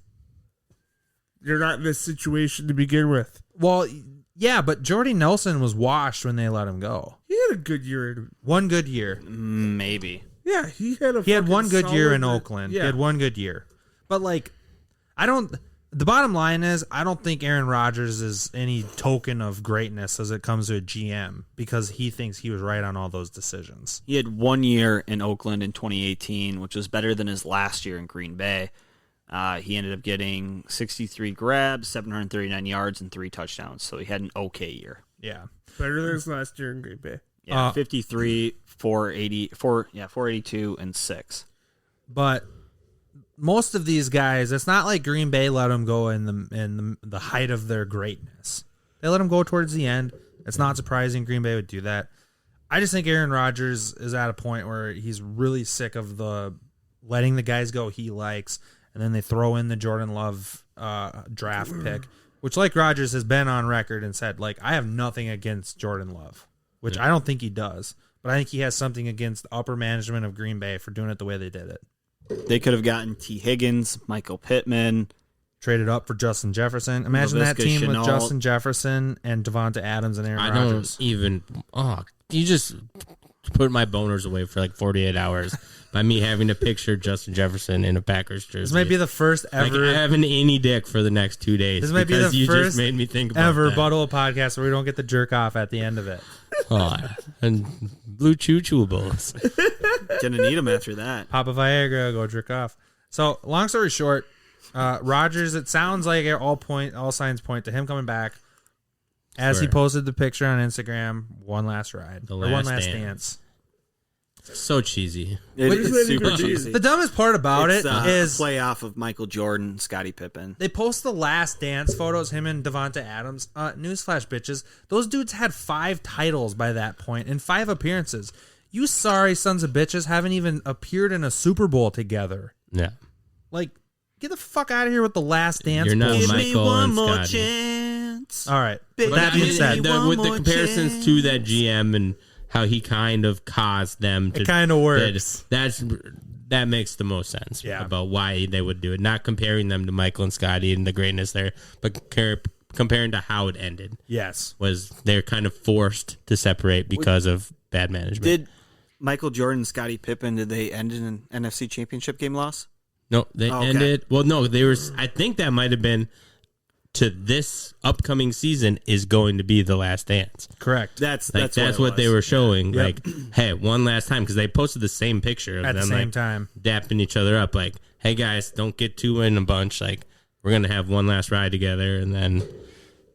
C: You're not in this situation to begin with.
A: well, yeah, but Jordy Nelson was washed when they let him go.
C: He had a good year.
A: One good year.
B: Maybe.
C: Yeah, he had a.
A: He had
C: fucking
A: one good year in
C: solid-
A: Oakland.
C: Yeah,
A: He had one good year. But, like, the bottom line is, I don't think Aaron Rodgers is any token of greatness as it comes to a GM because he thinks he was right on all those decisions.
B: He had 1 year in Oakland in 2018, which was better than his last year in Green Bay. He ended up getting 63 grabs, 739 yards, and 3 touchdowns. So he had an okay year.
A: Yeah.
C: better than his last year in Green Bay.
B: Yeah, 53, 482, and 6.
A: But most of these guys, it's not like Green Bay let them go in the height of their greatness. They let them go towards the end. It's not surprising Green Bay would do that. I just think Aaron Rodgers is at a point where he's really sick of the letting the guys go he likes, and then they throw in the Jordan Love draft pick, which, like Rodgers has been on record and said, like, I have nothing against Jordan Love, which I don't think he does, but I think he has something against the upper management of Green Bay for doing it the way they did it.
B: They could have gotten T. Higgins, Michael Pittman.
A: Traded up for Justin Jefferson. Imagine that
B: Laviska
A: team
B: Shenault.
A: with Justin Jefferson and Devonta Adams and Aaron
D: I
A: Rodgers.
D: don't even. Oh, you just put my boners away for like 48 hours by me having to picture Justin Jefferson in a Packers jersey.
A: This might be the first ever.
D: Like, I have an any dick for the next 2 days.
A: This might be
D: because
A: the
D: you
A: first
D: just made me think about
A: ever
D: that.
A: Butthole podcast where we don't get the jerk off at the end of it.
D: Oh, and blue chewables.
B: Gonna need him after that.
A: Pop a Viagra, go jerk off. So, long story short, Rodgers, it sounds like all signs point to him coming back. As he
D: Sure.
A: posted the picture on Instagram, one last ride.
D: The
A: or one
D: last
A: last
D: dance.
A: dance.
D: So cheesy.
B: It
C: What
B: is
C: does that
B: super
C: even mean?
B: cheesy.
A: The dumbest part about
B: It's
A: it
B: a
A: is
B: playoff of Michael Jordan, Scottie Pippen.
A: they post the last dance photos, him and Devonta Adams. Newsflash, bitches. Those dudes had 5 titles by that point and 5 appearances. You sorry sons of bitches haven't even appeared in a Super Bowl together.
D: Yeah.
A: Like, get the fuck out of here with the last dance
D: You're not
A: bullshit.
D: Michael and Scotty.
B: chance.
A: All right.
B: Big
A: With that being said,
B: one
D: with the
B: more
D: comparisons
B: chance.
D: to that GM and how he kind of caused them to,
A: it kind of works.
D: that makes the most sense
A: Yeah.
D: about why they would do it. Not comparing them to Michael and Scotty and the greatness there, but comparing to how it ended.
A: Yes.
D: Was they're kind of forced to separate because of bad management.
B: Did Michael Jordan and Scottie Pippen, did they end in an NFC championship game loss?
D: No, they
B: Oh, okay.
D: ended. Well, no, they were. I think that might have been to this upcoming season is going to be the last dance.
A: Correct.
B: That's
D: What they were showing.
A: Yep.
D: Like, hey, one last time, because they posted the same picture of
A: At
D: them
A: the same
D: like
A: time.
D: dapping each other up. Like, hey guys, don't get too in a bunch. Like, we're gonna have one last ride together, and then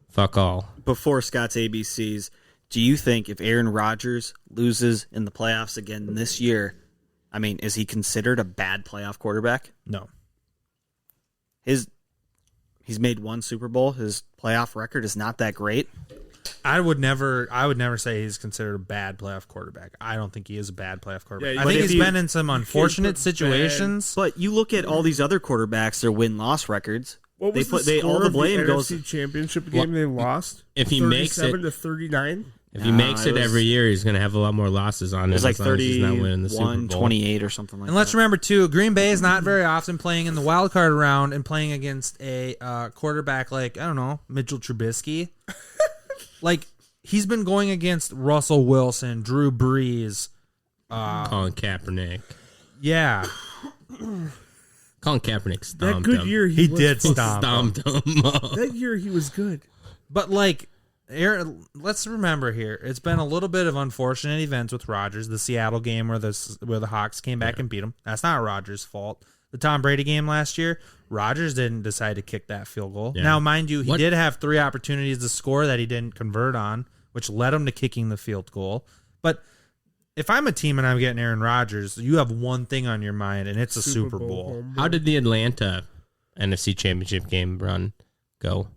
D: fuck all.
B: Before Scott's ABCs, do you think if Aaron Rodgers loses in the playoffs again this year, I mean, is he considered a bad playoff quarterback?
A: No.
B: He's made one Super Bowl. His playoff record is not that great.
A: I would never say he's considered a bad playoff quarterback. I don't think he is a bad playoff quarterback.
C: Yeah,
A: I
B: but
A: think
B: if
A: he's
B: you-
A: been in some unfortunate situations.
B: But you look at all these other quarterbacks, their win-loss records.
C: What was
B: all the blame goes.
C: NFC Championship game they lost?
D: If he makes it-
C: 37 to 39.
D: If he makes it
B: it was-
D: every year, he's gonna have a lot more losses on
B: It
D: it.
B: was like
D: as long as he's not winning the Super
B: 31,
D: Bowl.
B: 28 or something like
A: And
B: that.
A: let's remember, too, Green Bay is not very often playing in the wild card round and playing against a quarterback like, I don't know, Mitchell Trubisky. Like, he's been going against Russell Wilson, Drew Brees.
D: Colin Kaepernick.
A: Yeah.
D: Colin Kaepernick
C: That
D: stomped
C: good
D: him.
C: year,
A: He
C: was
A: did
C: fucking-
A: stomp.
D: Stomped him.
C: That year, he was good.
A: But, like, Aaron, let's remember here, it's been a little bit of unfortunate events with Rodgers. The Seattle game where the Hawks came back and beat him. That's not Rodgers' fault. The Tom Brady game last year, Rodgers didn't decide to kick that field goal.
D: Yeah.
A: Now, mind you, he
D: What-
A: did have 3 opportunities to score that he didn't convert on, which led him to kicking the field goal. But if I'm a team and I'm getting Aaron Rodgers, you have one thing on your mind, and it's a Super Bowl.
C: home
D: How
C: run.
D: did the Atlanta NFC Championship game run go?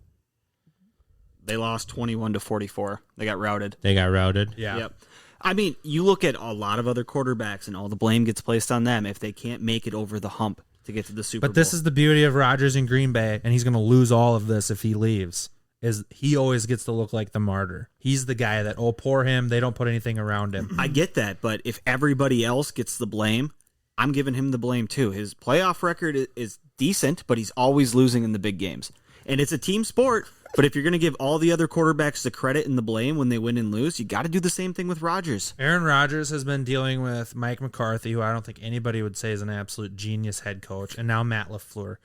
B: They lost 21 to 44. They got routed.
D: They got routed.
A: Yeah.
B: Yep. I mean, you look at a lot of other quarterbacks, and all the blame gets placed on them if they can't make it over the hump to get to the Super Bowl.
A: But this is the beauty of Rodgers in Green Bay, and he's going to lose all of this if he leaves. Is he always gets to look like the martyr? He's the guy that, oh, poor him. They don't put anything around him.
B: I get that, but if everybody else gets the blame, I'm giving him the blame too. His playoff record is decent, but he's always losing in the big games. And it's a team sport, but if you're going to give all the other quarterbacks the credit and the blame when they win and lose, you got to do the same thing with Rodgers.
A: Aaron Rodgers has been dealing with Mike McCarthy, who I don't think anybody would say is an absolute genius head coach, and now Matt LaFleur.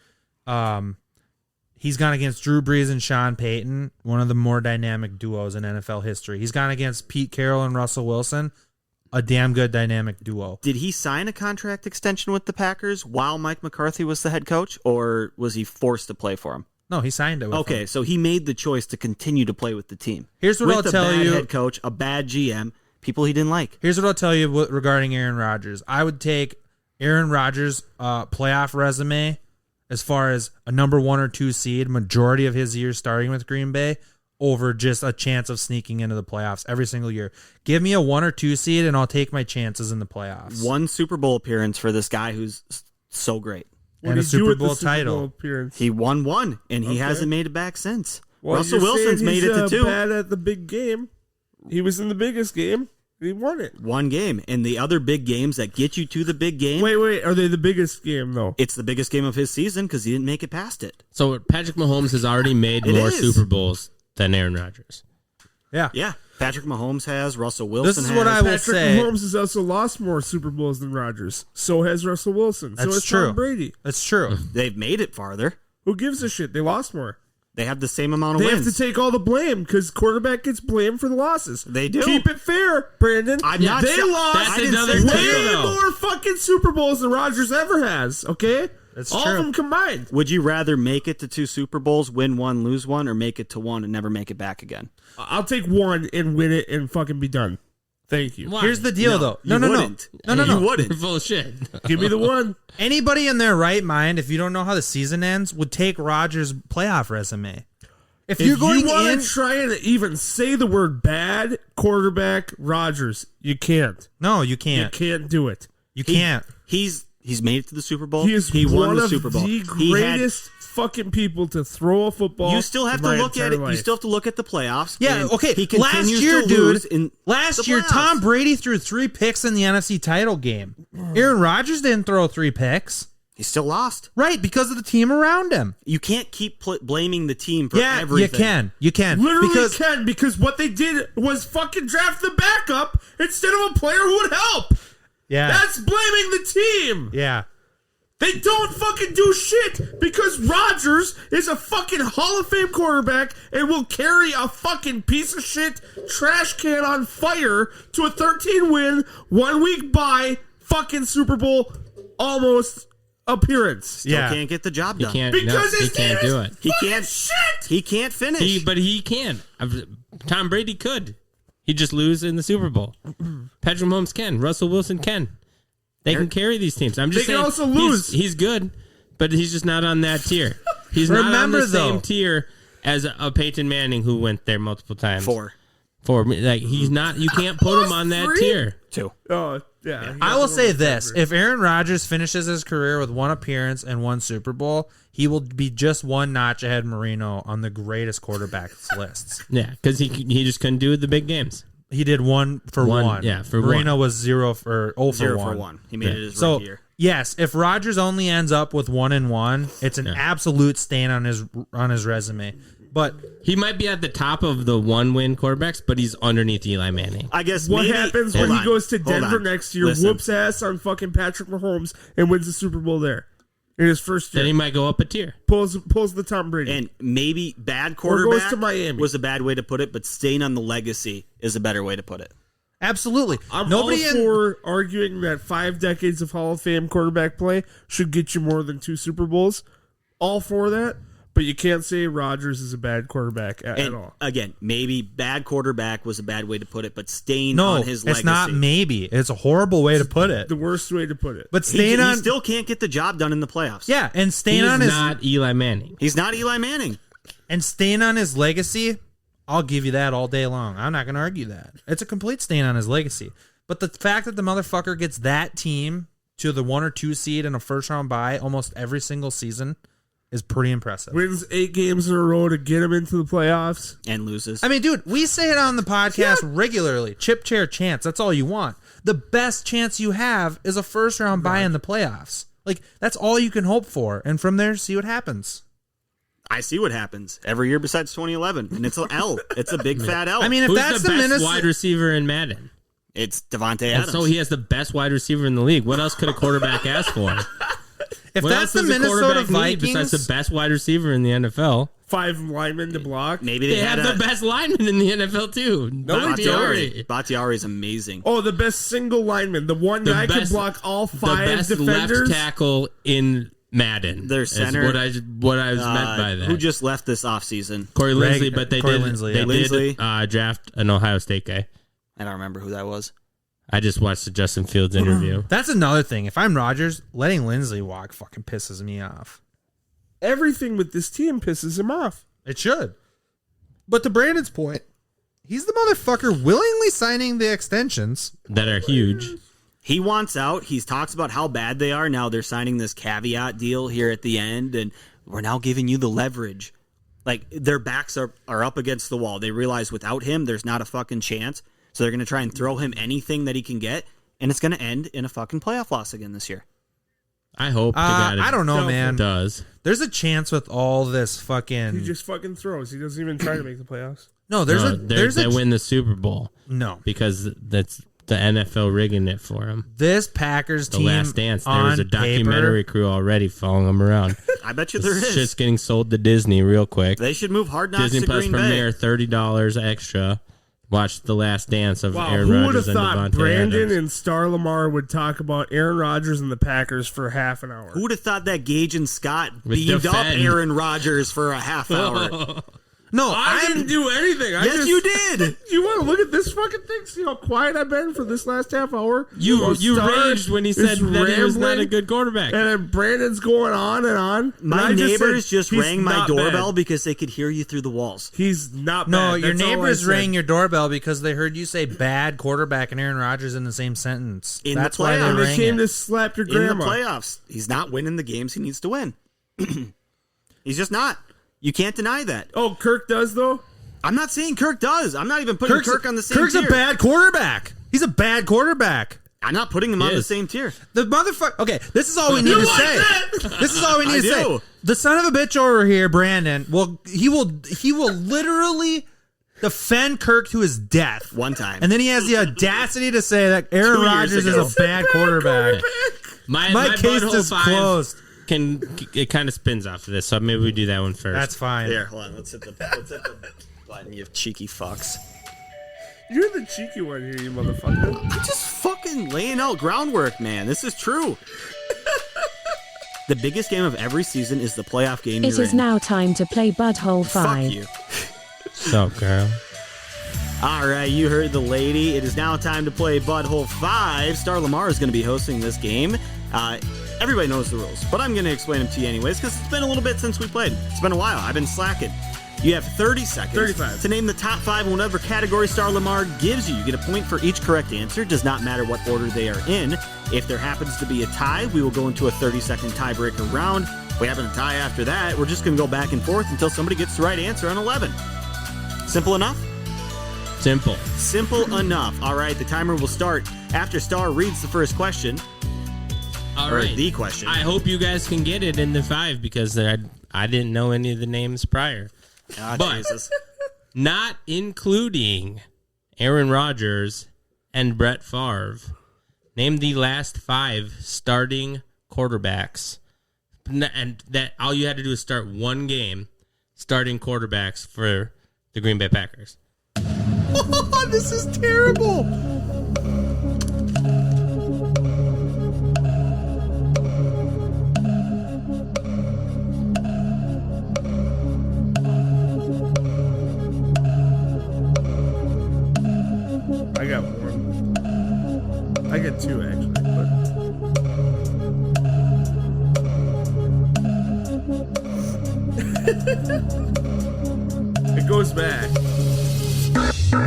A: He's gone against Drew Brees and Sean Payton, one of the more dynamic duos in NFL history. He's gone against Pete Carroll and Russell Wilson, a damn good dynamic duo.
B: Did he sign a contract extension with the Packers while Mike McCarthy was the head coach, or was he forced to play for him?
A: No, he signed it with
B: Okay,
A: him.
B: so he made the choice to continue to play with the team.
A: Here's what
B: with
A: I'll
B: a
A: tell
B: bad
A: you.
B: head coach, a bad GM, people he didn't like.
A: Here's what I'll tell you regarding Aaron Rodgers. I would take Aaron Rodgers' playoff resume as far as a number 1 or 2 seed, majority of his years starting with Green Bay, over just a chance of sneaking into the playoffs every single year. Give me a 1 or 2 seed, and I'll take my chances in the playoffs.
B: One Super Bowl appearance for this guy who's so great.
C: What
A: and a
C: did he do
A: Super
C: with the
A: Bowl
C: Super
A: title.
C: Bowl appearance?
B: He won one, and he
C: Okay.
B: hasn't made it back since.
C: Well,
B: Russell
C: you're saying
B: Wilson's made
C: he's,
B: it to 2.
C: Bad at the big game. He was in the biggest game. And he won it.
B: One game. And the other big games that get you to the big game,
C: Wait. Are they the biggest game though?
B: it's the biggest game of his season because he didn't make it past it.
D: So Patrick Mahomes has already made
B: It
D: more
B: is.
D: Super Bowls than Aaron Rodgers.
A: Yeah.
B: Yeah, Patrick Mahomes has, Russell Wilson
A: This is
B: has.
A: what I will
C: Patrick
A: say.
C: Mahomes has also lost more Super Bowls than Rodgers. So has Russell Wilson. So
A: That's
C: has
A: true.
C: Tom Brady.
A: That's true.
B: They've made it farther.
C: Who gives a shit? They lost more.
B: They have the same amount of
C: They
B: wins.
C: have to take all the blame because quarterback gets blamed for the losses.
B: They do.
C: Keep it fair, Brandon.
B: I'm not
C: They
B: sa-
C: lost
B: That's
C: I didn't
D: another
C: say
D: thing,
C: way
D: though.
C: more fucking Super Bowls than Rodgers ever has. Okay,
A: That's
C: all
A: true.
C: of them combined.
B: Would you rather make it to 2 Super Bowls, win 1, lose 1, or make it to 1 and never make it back again?
C: I'll take one and win it and fucking be done. Thank you.
D: Why?
A: Here's the deal, though. No.
B: You
A: You
B: wouldn't.
D: You're full of shit.
C: Give me the one.
A: Anybody in their right mind, if you don't know how the season ends, would take Rodgers' playoff resume. If you're going
C: you want
A: in,
C: to try and even say the word bad quarterback Rodgers, you can't.
A: no, you
C: You
A: can't.
C: can't do it.
A: You can't.
B: He's made it to the Super Bowl.
C: He is
B: won
C: one
B: the
C: of
B: Super Bowl.
C: the
B: He had-
C: greatest fucking people to throw a football.
B: You still have
C: in
B: to
C: my
B: look at
C: entire
B: it. You
C: life.
B: still have to look at the playoffs.
A: Yeah,
B: and
A: okay.
B: He
A: Last
B: continues
A: year,
B: to
A: dude.
B: lose in
A: Last
B: the
A: year,
B: playoffs.
A: Tom Brady threw 3 picks in the NFC title game. Aaron Rodgers didn't throw 3 picks.
B: He still lost.
A: Right, because of the team around him.
B: You can't keep blaming the team for
A: Yeah,
B: everything.
A: you can.
C: Literally because what they did was fucking draft the backup instead of a player who would help.
A: Yeah.
C: That's blaming the team.
A: Yeah.
C: They don't fucking do shit because Rodgers is a fucking Hall of Fame quarterback and will carry a fucking piece of shit trash can on fire to a 13-win, 1 week bye fucking Super Bowl almost appearance.
B: Still
A: Yeah.
B: can't get the job
D: He
B: done.
D: can't.
C: Because
D: no, he
C: his
D: can't
C: team
D: do
C: is
D: it.
B: He
C: fucking
B: can't.
C: shit.
B: He can't finish.
D: But he can. Tom Brady could. He just lose in the Super Bowl. Patrick Mahomes can. Russell Wilson can. They can carry these teams. I'm just
C: They can
D: saying.
C: also lose.
D: He's good, but he's just not on that tier. He's not on
A: Remember,
D: the same
A: though-
D: tier as a Peyton Manning who went there multiple times.
B: 4,
D: Like he's not. You can't put him on that
C: 3?
D: tier.
B: 2.
C: Oh, yeah.
A: I will say this. If Aaron Rodgers finishes his career with 1 appearance and 1 Super Bowl, he will be just 1 notch ahead of Marino on the greatest quarterbacks lists.
D: Yeah, because he just couldn't do the big games.
A: He did 1 for 1.
D: Yeah, for
A: Marino
D: 1.
A: was 0 for 0 for
B: 0
A: 1.
B: for 1. He made it his
A: So
B: rookie year.
A: yes, if Rodgers only ends up with 1-1, it's an absolute stain on his resume. But
D: He might be at the top of the 1-win quarterbacks, but he's underneath Eli Manning.
B: I guess
C: What
B: maybe,
C: happens
B: hold
C: when
B: on,
C: he goes to
B: hold
C: Denver
B: on.
C: next year,
B: Listen,
C: whoops ass on fucking Patrick Mahomes, and wins the Super Bowl there in his first
D: Then
C: year?
D: he might go up a tier.
C: Pulls the Tom Brady.
B: And maybe bad
C: Or
B: quarterback
C: goes to Miami.
B: was a bad way to put it, but staying on the legacy is a better way to put it.
A: absolutely,
C: I'm
A: nobody
C: all for arguing that 5 decades of Hall of Fame quarterback play should get you more than 2 Super Bowls. All for that, but you can't say Rodgers is a bad quarterback at
B: And
C: all.
B: again, maybe bad quarterback was a bad way to put it, but staying
A: no,
B: on his legacy.
A: it's not maybe. It's a horrible way to put it.
C: The worst way to put it.
A: But
B: He
A: staying on,
B: still can't get the job done in the playoffs.
A: yeah, and
D: He
A: staying
D: is
A: on his
D: not Eli Manning.
B: He's not Eli Manning.
A: legacy, I'll give you that all day long. I'm not going to argue that. It's a complete stain on his legacy. But the fact that the motherfucker gets that team to the 1 or 2 seed in a first round bye almost every single season is pretty impressive.
C: Wins 8 games in a row to get him into the playoffs.
B: And loses.
A: I mean, dude, we say it on the podcast regularly. Chip chair chance. That's all you want. The best chance you have is a first round bye in the playoffs. Like, that's all you can hope for. And from there, see what happens.
B: I see what happens every year besides 2011, and it's an L. It's a big fat L.
A: I mean, if
D: Who's
A: that's
D: the best
A: Minnesota
D: wide receiver in Madden?
B: it's Devontae
D: And
B: Adams.
D: so he has the best wide receiver in the league. What else could a quarterback ask for?
A: if
D: What
A: that's
D: else
A: the
D: does a
A: Minnesota
D: quarterback need besides
A: Vikings,
D: the best wide receiver in the NFL?
C: 5 linemen to block.
B: Maybe
D: They
B: they had
D: have the best lineman in the NFL too.
B: Bakhtiari. Bakhtiari is amazing.
C: Oh, the best single lineman. The one guy could block all 5
D: the best
C: defenders.
D: left tackle in Madden.
B: Their
D: is
B: center,
D: what I was meant by that.
B: Who just left this offseason?
D: Corey Linsley, but they
A: Corey
D: did
A: Linsley,
D: they
A: yeah.
B: Linsley.
D: did draft an Ohio State guy.
B: I don't remember who that was.
D: I just watched the Justin Fields interview.
A: that's another thing. If I'm Rodgers, letting Lindsey walk fucking pisses me off.
C: Everything with this team pisses him off.
A: It should. But to Brandon's point, he's the motherfucker willingly signing the extensions.
D: That are huge.
B: He wants out. He talks about how bad they are. Now they're signing this caveat deal here at the end, and we're now giving you the leverage. Like, their backs are up against the wall. They realize without him, there's not a fucking chance. So they're going to try and throw him anything that he can get, and it's going to end in a fucking playoff loss again this year.
D: I hope. to God
A: I don't know,
C: doubtful.
A: man.
D: it does.
A: There's a chance with all this fucking.
C: He just fucking throws. He doesn't even try to make the playoffs.
A: No, there's
D: No,
A: a there's
D: they
A: a
D: win the Super Bowl
A: no.
D: because that's the NFL rigging it for him.
A: This Packers
D: The
A: team
D: Last Dance. There
A: on
D: was a documentary crew already following him around.
B: I bet you there
D: It's
B: is.
D: just getting sold to Disney real quick.
B: They should move Hard Knocks
D: Disney
B: to
D: Plus
B: Green
D: premiere,
B: Bay.
D: $30 extra. Watch The Last Dance of
C: Wow,
D: Aaron
C: who would have
D: Rodgers and
C: thought
D: Devontae
C: Brandon
D: Adams.
C: and Star Lamar would talk about Aaron Rodgers and the Packers for half an hour?
B: Who would have thought that Gage and Scott
D: Would
B: beamed up
D: defend.
B: Aaron Rodgers for a half hour?
A: No,
C: I didn't do anything.
B: Yes, you did.
C: You want to look at this fucking thing? See how quiet I've been for this last half hour?
D: You raged when he said that he was not a
C: rambling,
D: good quarterback.
C: And then Brandon's going on and on.
B: My
C: And I
B: neighbors
C: said,
B: just
C: "He's
B: rang my
C: not
B: doorbell
C: bad."
B: because they could hear you through the walls.
C: He's not
A: No,
C: bad.
A: your
C: That's all I
A: neighbors
C: said.
A: rang your doorbell because they heard you say bad quarterback and Aaron Rodgers in the same sentence.
B: In the
A: That's why they
B: playoffs.
C: They
A: rang
C: came
A: it.
C: to slap your
B: In the
C: grandma.
B: playoffs, he's not winning the games he needs to win. He's just not. You can't deny that.
C: Oh, Kirk does though.
B: I'm not saying Kirk does. I'm not even putting Kirk on the same
A: Kirk's
B: tier.
A: a bad quarterback. He's a bad quarterback.
B: I'm not putting him on the
D: is.
B: same tier.
A: The motherfucker. Okay, this is all we need to say. This is all we need
B: I
A: to say.
B: do.
A: The son of a bitch over here, Brandon. Well, he will literally defend Kirk to his death
B: One time.
A: and then he has the audacity to say that Aaron
B: 2 years
A: Rodgers is
B: ago.
A: a bad quarterback.
D: My
A: case
D: butthole
A: is
D: 5
A: closed.
D: it kind of spins off of this, so maybe we do that one first.
A: That's fine.
B: Here, hold on. Let's hit the button, you cheeky fucks.
C: You're the cheeky one here, you motherfucker.
B: I'm just fucking laying out groundwork, man. This is true. The biggest game of every season is the playoff game
F: It
B: you're
F: is
B: in.
F: now time to play Budhole 5.
B: Fuck you.
D: So, girl.
B: All right, you heard the lady. It is now time to play Butthole 5. Star Lamar is going to be hosting this game. Everybody knows the rules, but I'm going to explain them to you anyways because it's been a little bit since we played. It's been a while. I've been slacking. You have 30 seconds
C: 35.
B: to name the top 5 in whatever category Star Lamar gives you. You get a point for each correct answer. Does not matter what order they are in. If there happens to be a tie, we will go into a 30-second tiebreaker round. If we happen to tie after that, we're just going to go back and forth until somebody gets the right answer on 11. Simple enough?
D: Simple.
B: Simple enough. All right, the timer will start after Star reads the first question.
D: All
B: Or
D: right.
B: the question.
D: I hope you guys can get it in the 5 because I didn't know any of the names prior.
B: Ah,
D: But-
B: Jesus.
D: Not including Aaron Rodgers and Brett Favre. Name the last 5 starting quarterbacks. And that all you had to do is start one game starting quarterbacks for the Green Bay Packers.
A: This is terrible.
C: I got one. I got 2 actually, but it goes back.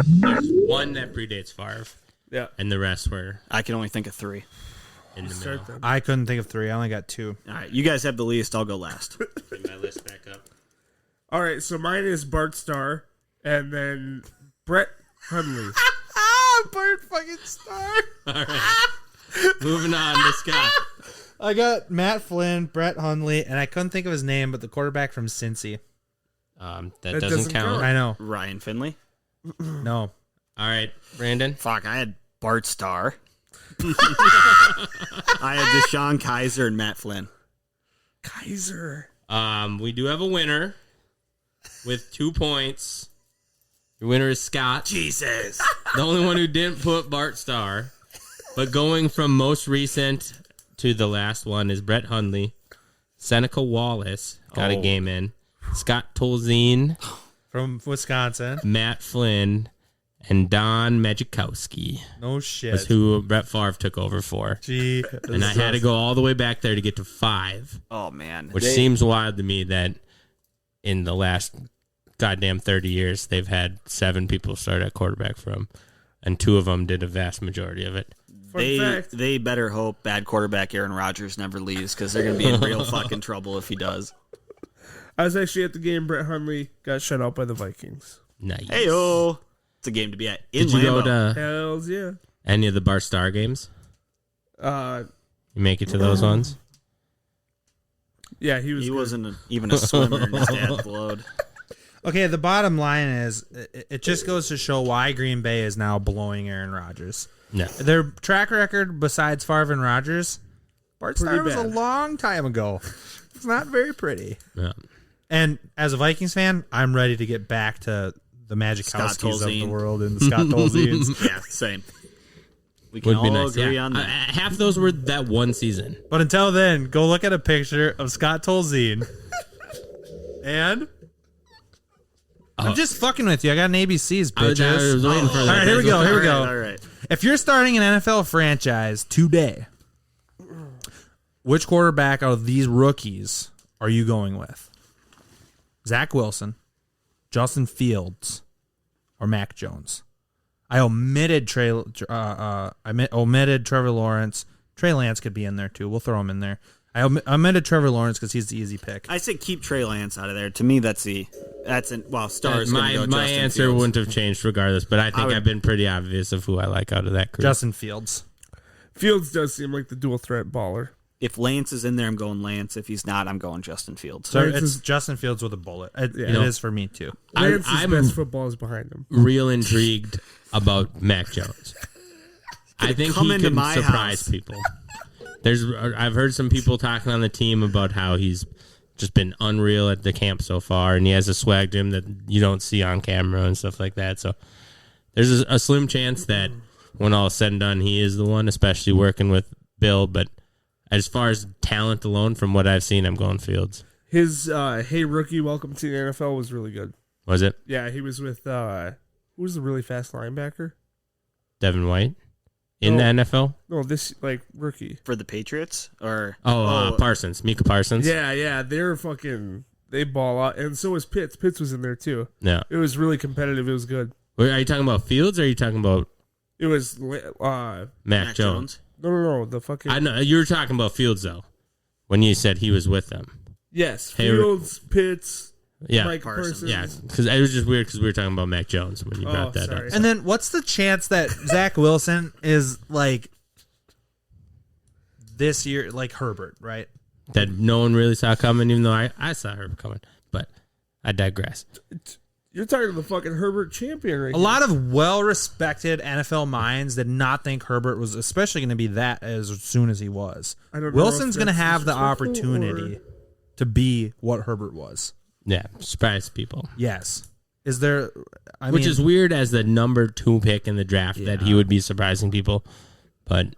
D: There's one that predates Favre,
C: Yeah.
D: and the rest were
B: I can only think of 3.
D: in the middle.
C: Start them.
A: I couldn't think of 3. I only got 2.
B: All right, you guys have the least. I'll go last.
D: Get my list back up.
C: All right, so mine is Bart Starr, and then Brett Hundley.
A: Bart fucking Star.
D: All right. Moving on to Scott.
A: I got Matt Flynn, Brett Hundley, and I couldn't think of his name, but the quarterback from Cincy.
D: That
C: That
D: doesn't
C: doesn't
D: count.
C: count.
A: I know.
B: Ryan Finley.
A: No.
D: All right, Brandon.
B: Fuck, I had Bart Starr. I had Deshaun Kaiser and Matt Flynn.
C: Kaiser.
D: We do have a winner with 2 points. Your winner is Scott,
B: Jesus.
D: the only one who didn't put Bart Starr. But going from most recent to the last one is Brett Hundley. Seneca Wallace got a game in. Scott Tolzien,
A: From Wisconsin.
D: Matt Flynn, and Don Majikowski
A: No shit.
D: was who Brett Favre took over for.
A: Gee.
D: And I had to go all the way back there to get to 5,
B: Oh, man.
D: which seems wild to me that in the last goddamn 30 years, they've had 7 people start at quarterback from, and 2 of them did a vast majority of it.
C: Fun fact.
B: They better hope bad quarterback Aaron Rodgers never leaves because they're going to be in real fucking trouble if he does.
C: I was actually at the game. Brett Hundley got shut out by the Vikings.
D: Nice.
B: Hey-oh. It's a game to be at in
D: Did you go
B: Lambeau.
D: to
C: Hells yeah.
D: any of the Bart Starr games? You make it to those ones?
C: Yeah, he was.
B: He
C: good.
B: wasn't even a swimmer in his dad's blood.
A: Okay, the bottom line is it just goes to show why Green Bay is now blowing Aaron Rodgers.
D: No.
A: Their track record besides Favre and Rodgers, Bart
C: Pretty
A: Starr was a
C: bad.
A: long time ago. It's not very pretty.
D: Yeah.
A: And as a Vikings fan, I'm ready to get back to the Majikowskis of the
B: Tolzien.
A: world and the Scott Tolziens.
B: Yeah, same. We can
D: Would be
B: all
D: nice.
B: agree
D: Yeah.
B: on that.
D: Half of those were that one season.
A: But until then, go look at a picture of Scott Tolzien. And I'm just fucking with you. I got an ABCs,
D: I was
A: bitches.
D: waiting for that.
A: All right, here we go. Here we go.
B: All right.
A: If you're starting an NFL franchise today, which quarterback out of these rookies are you going with? Zach Wilson, Justin Fields, or Mac Jones? I omitted Trevor Lawrence. Trey Lance could be in there too. We'll throw him in there. I omitted Trevor Lawrence because he's the easy pick.
B: I say keep Trey Lance out of there. To me, Stars.
D: My answer
B: Fields.
D: wouldn't have changed regardless, but I think I've been pretty obvious of who I like out of that group.
A: Justin Fields.
C: Fields does seem like the dual threat baller.
B: If Lance is in there, I'm going Lance. If he's not, I'm going Justin Fields.
A: So
C: Lance
A: it's
C: is-
A: Justin Fields with a bullet. It
C: Yeah.
A: is for me too.
C: Lance's
D: I'm
C: best football is behind him.
D: real intrigued about Mac Jones. I think
B: come
D: he
B: into
D: can
B: my
D: surprise
B: house.
D: people. I've heard some people talking on the team about how he's just been unreal at the camp so far, and he has a swag to him that you don't see on camera and stuff like that. So there's a slim chance that when all is said and done, he is the one, especially working with Bill. But as far as talent alone, from what I've seen, I'm going Fields.
C: His Hey Rookie, Welcome to the NFL was really good.
D: Was it
C: Yeah, he was with who was the really fast linebacker?
D: Devin White in the NFL?
C: No, this rookie.
B: For the Patriots or
D: Parsons, Mika Parsons.
C: Yeah, they ball out, and so was Pitts. Pitts was in there too.
D: No.
C: It was really competitive. It was good.
D: Are you talking about Fields or are you talking about
C: It was
D: Mac Jones?
C: no, the fucking
D: I know you were talking about Fields though, when you said he was with them.
C: yes,
D: Hey,
C: Fields, Pitts,
D: Yeah,
C: Mike
B: Parsons.
C: Parsons.
D: yeah, because it was just weird because we were talking about Mac Jones when you brought that
C: sorry.
D: up.
A: And then what's the chance that Zach Wilson is like this year, like Herbert, right?
D: That no one really saw coming, even though I saw her coming. But I digress.
C: You're talking to the fucking Herbert champion right
A: A lot of well-respected NFL minds did not think Herbert was especially going to be that as soon as he was.
C: I don't know
A: Wilson's
C: if
A: going to
C: that's
A: have the
C: disrespectful
A: opportunity to be what Herbert was.
D: Yeah, surprise people.
A: Yes. Is there?
D: Which is weird as the number 2 pick in the draft that he would be surprising people. But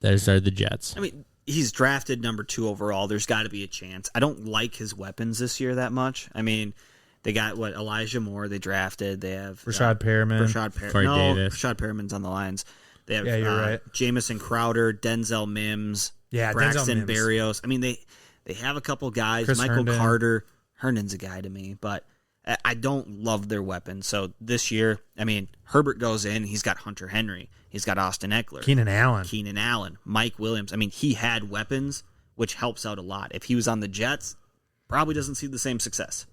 D: those are the Jets.
B: I mean, he's drafted number 2 overall. There's got to be a chance. I don't like his weapons this year that much. I mean, they got Elijah Moore. They drafted. They have
A: Rashad Perriman.
D: Corey Davis.
B: Rashad Perriman's on the lines. They have
A: Yeah, you're right.
B: Jamison Crowder, Denzel Mims,
A: Yeah, Denzel
B: Braxton
A: Mims.
B: Berrios. I mean, they have a couple guys.
A: Chris
B: Michael
A: Herndon.
B: Carter. Herndon's a guy to me, but I don't love their weapons. So this year, I mean, Herbert goes in. He's got Hunter Henry. He's got Austin Eckler.
A: Keenan Allen.
B: Mike Williams. I mean, he had weapons, which helps out a lot. If he was on the Jets, probably doesn't see the same success.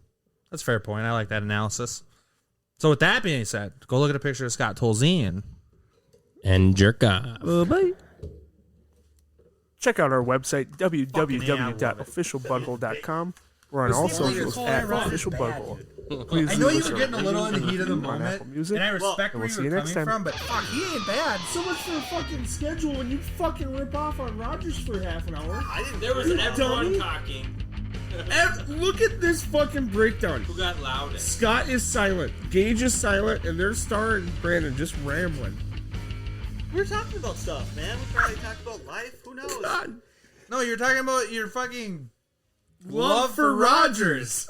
A: That's a fair point. I like that analysis. So with that being said, go look at a picture of Scott Tolzien.
D: And jerk off.
C: Check out our website, www.officialbutthole.com. We're on all socials at Official Butthole. Please
A: I know you
C: leave us
A: were
C: a
A: getting a little in the heat of the
C: review on
A: moment,
C: Apple Music.
A: and I respect
C: and
A: where
C: we'll see
A: you
C: you
A: were
C: next
A: coming
C: time.
A: from, but fuck, he ain't bad.
C: So much for a fucking schedule when you fucking rip off on Rogers for half an hour.
D: There was
C: everyone
D: talking.
C: Look at this fucking breakdown.
D: Who got loudest?
C: Scott is silent. Gage is silent, and their star and Brandon just rambling.
B: We were talking about stuff, man. We probably talked about life. Who knows?
C: God.
A: No, you're talking about your fucking
C: Love for Rogers.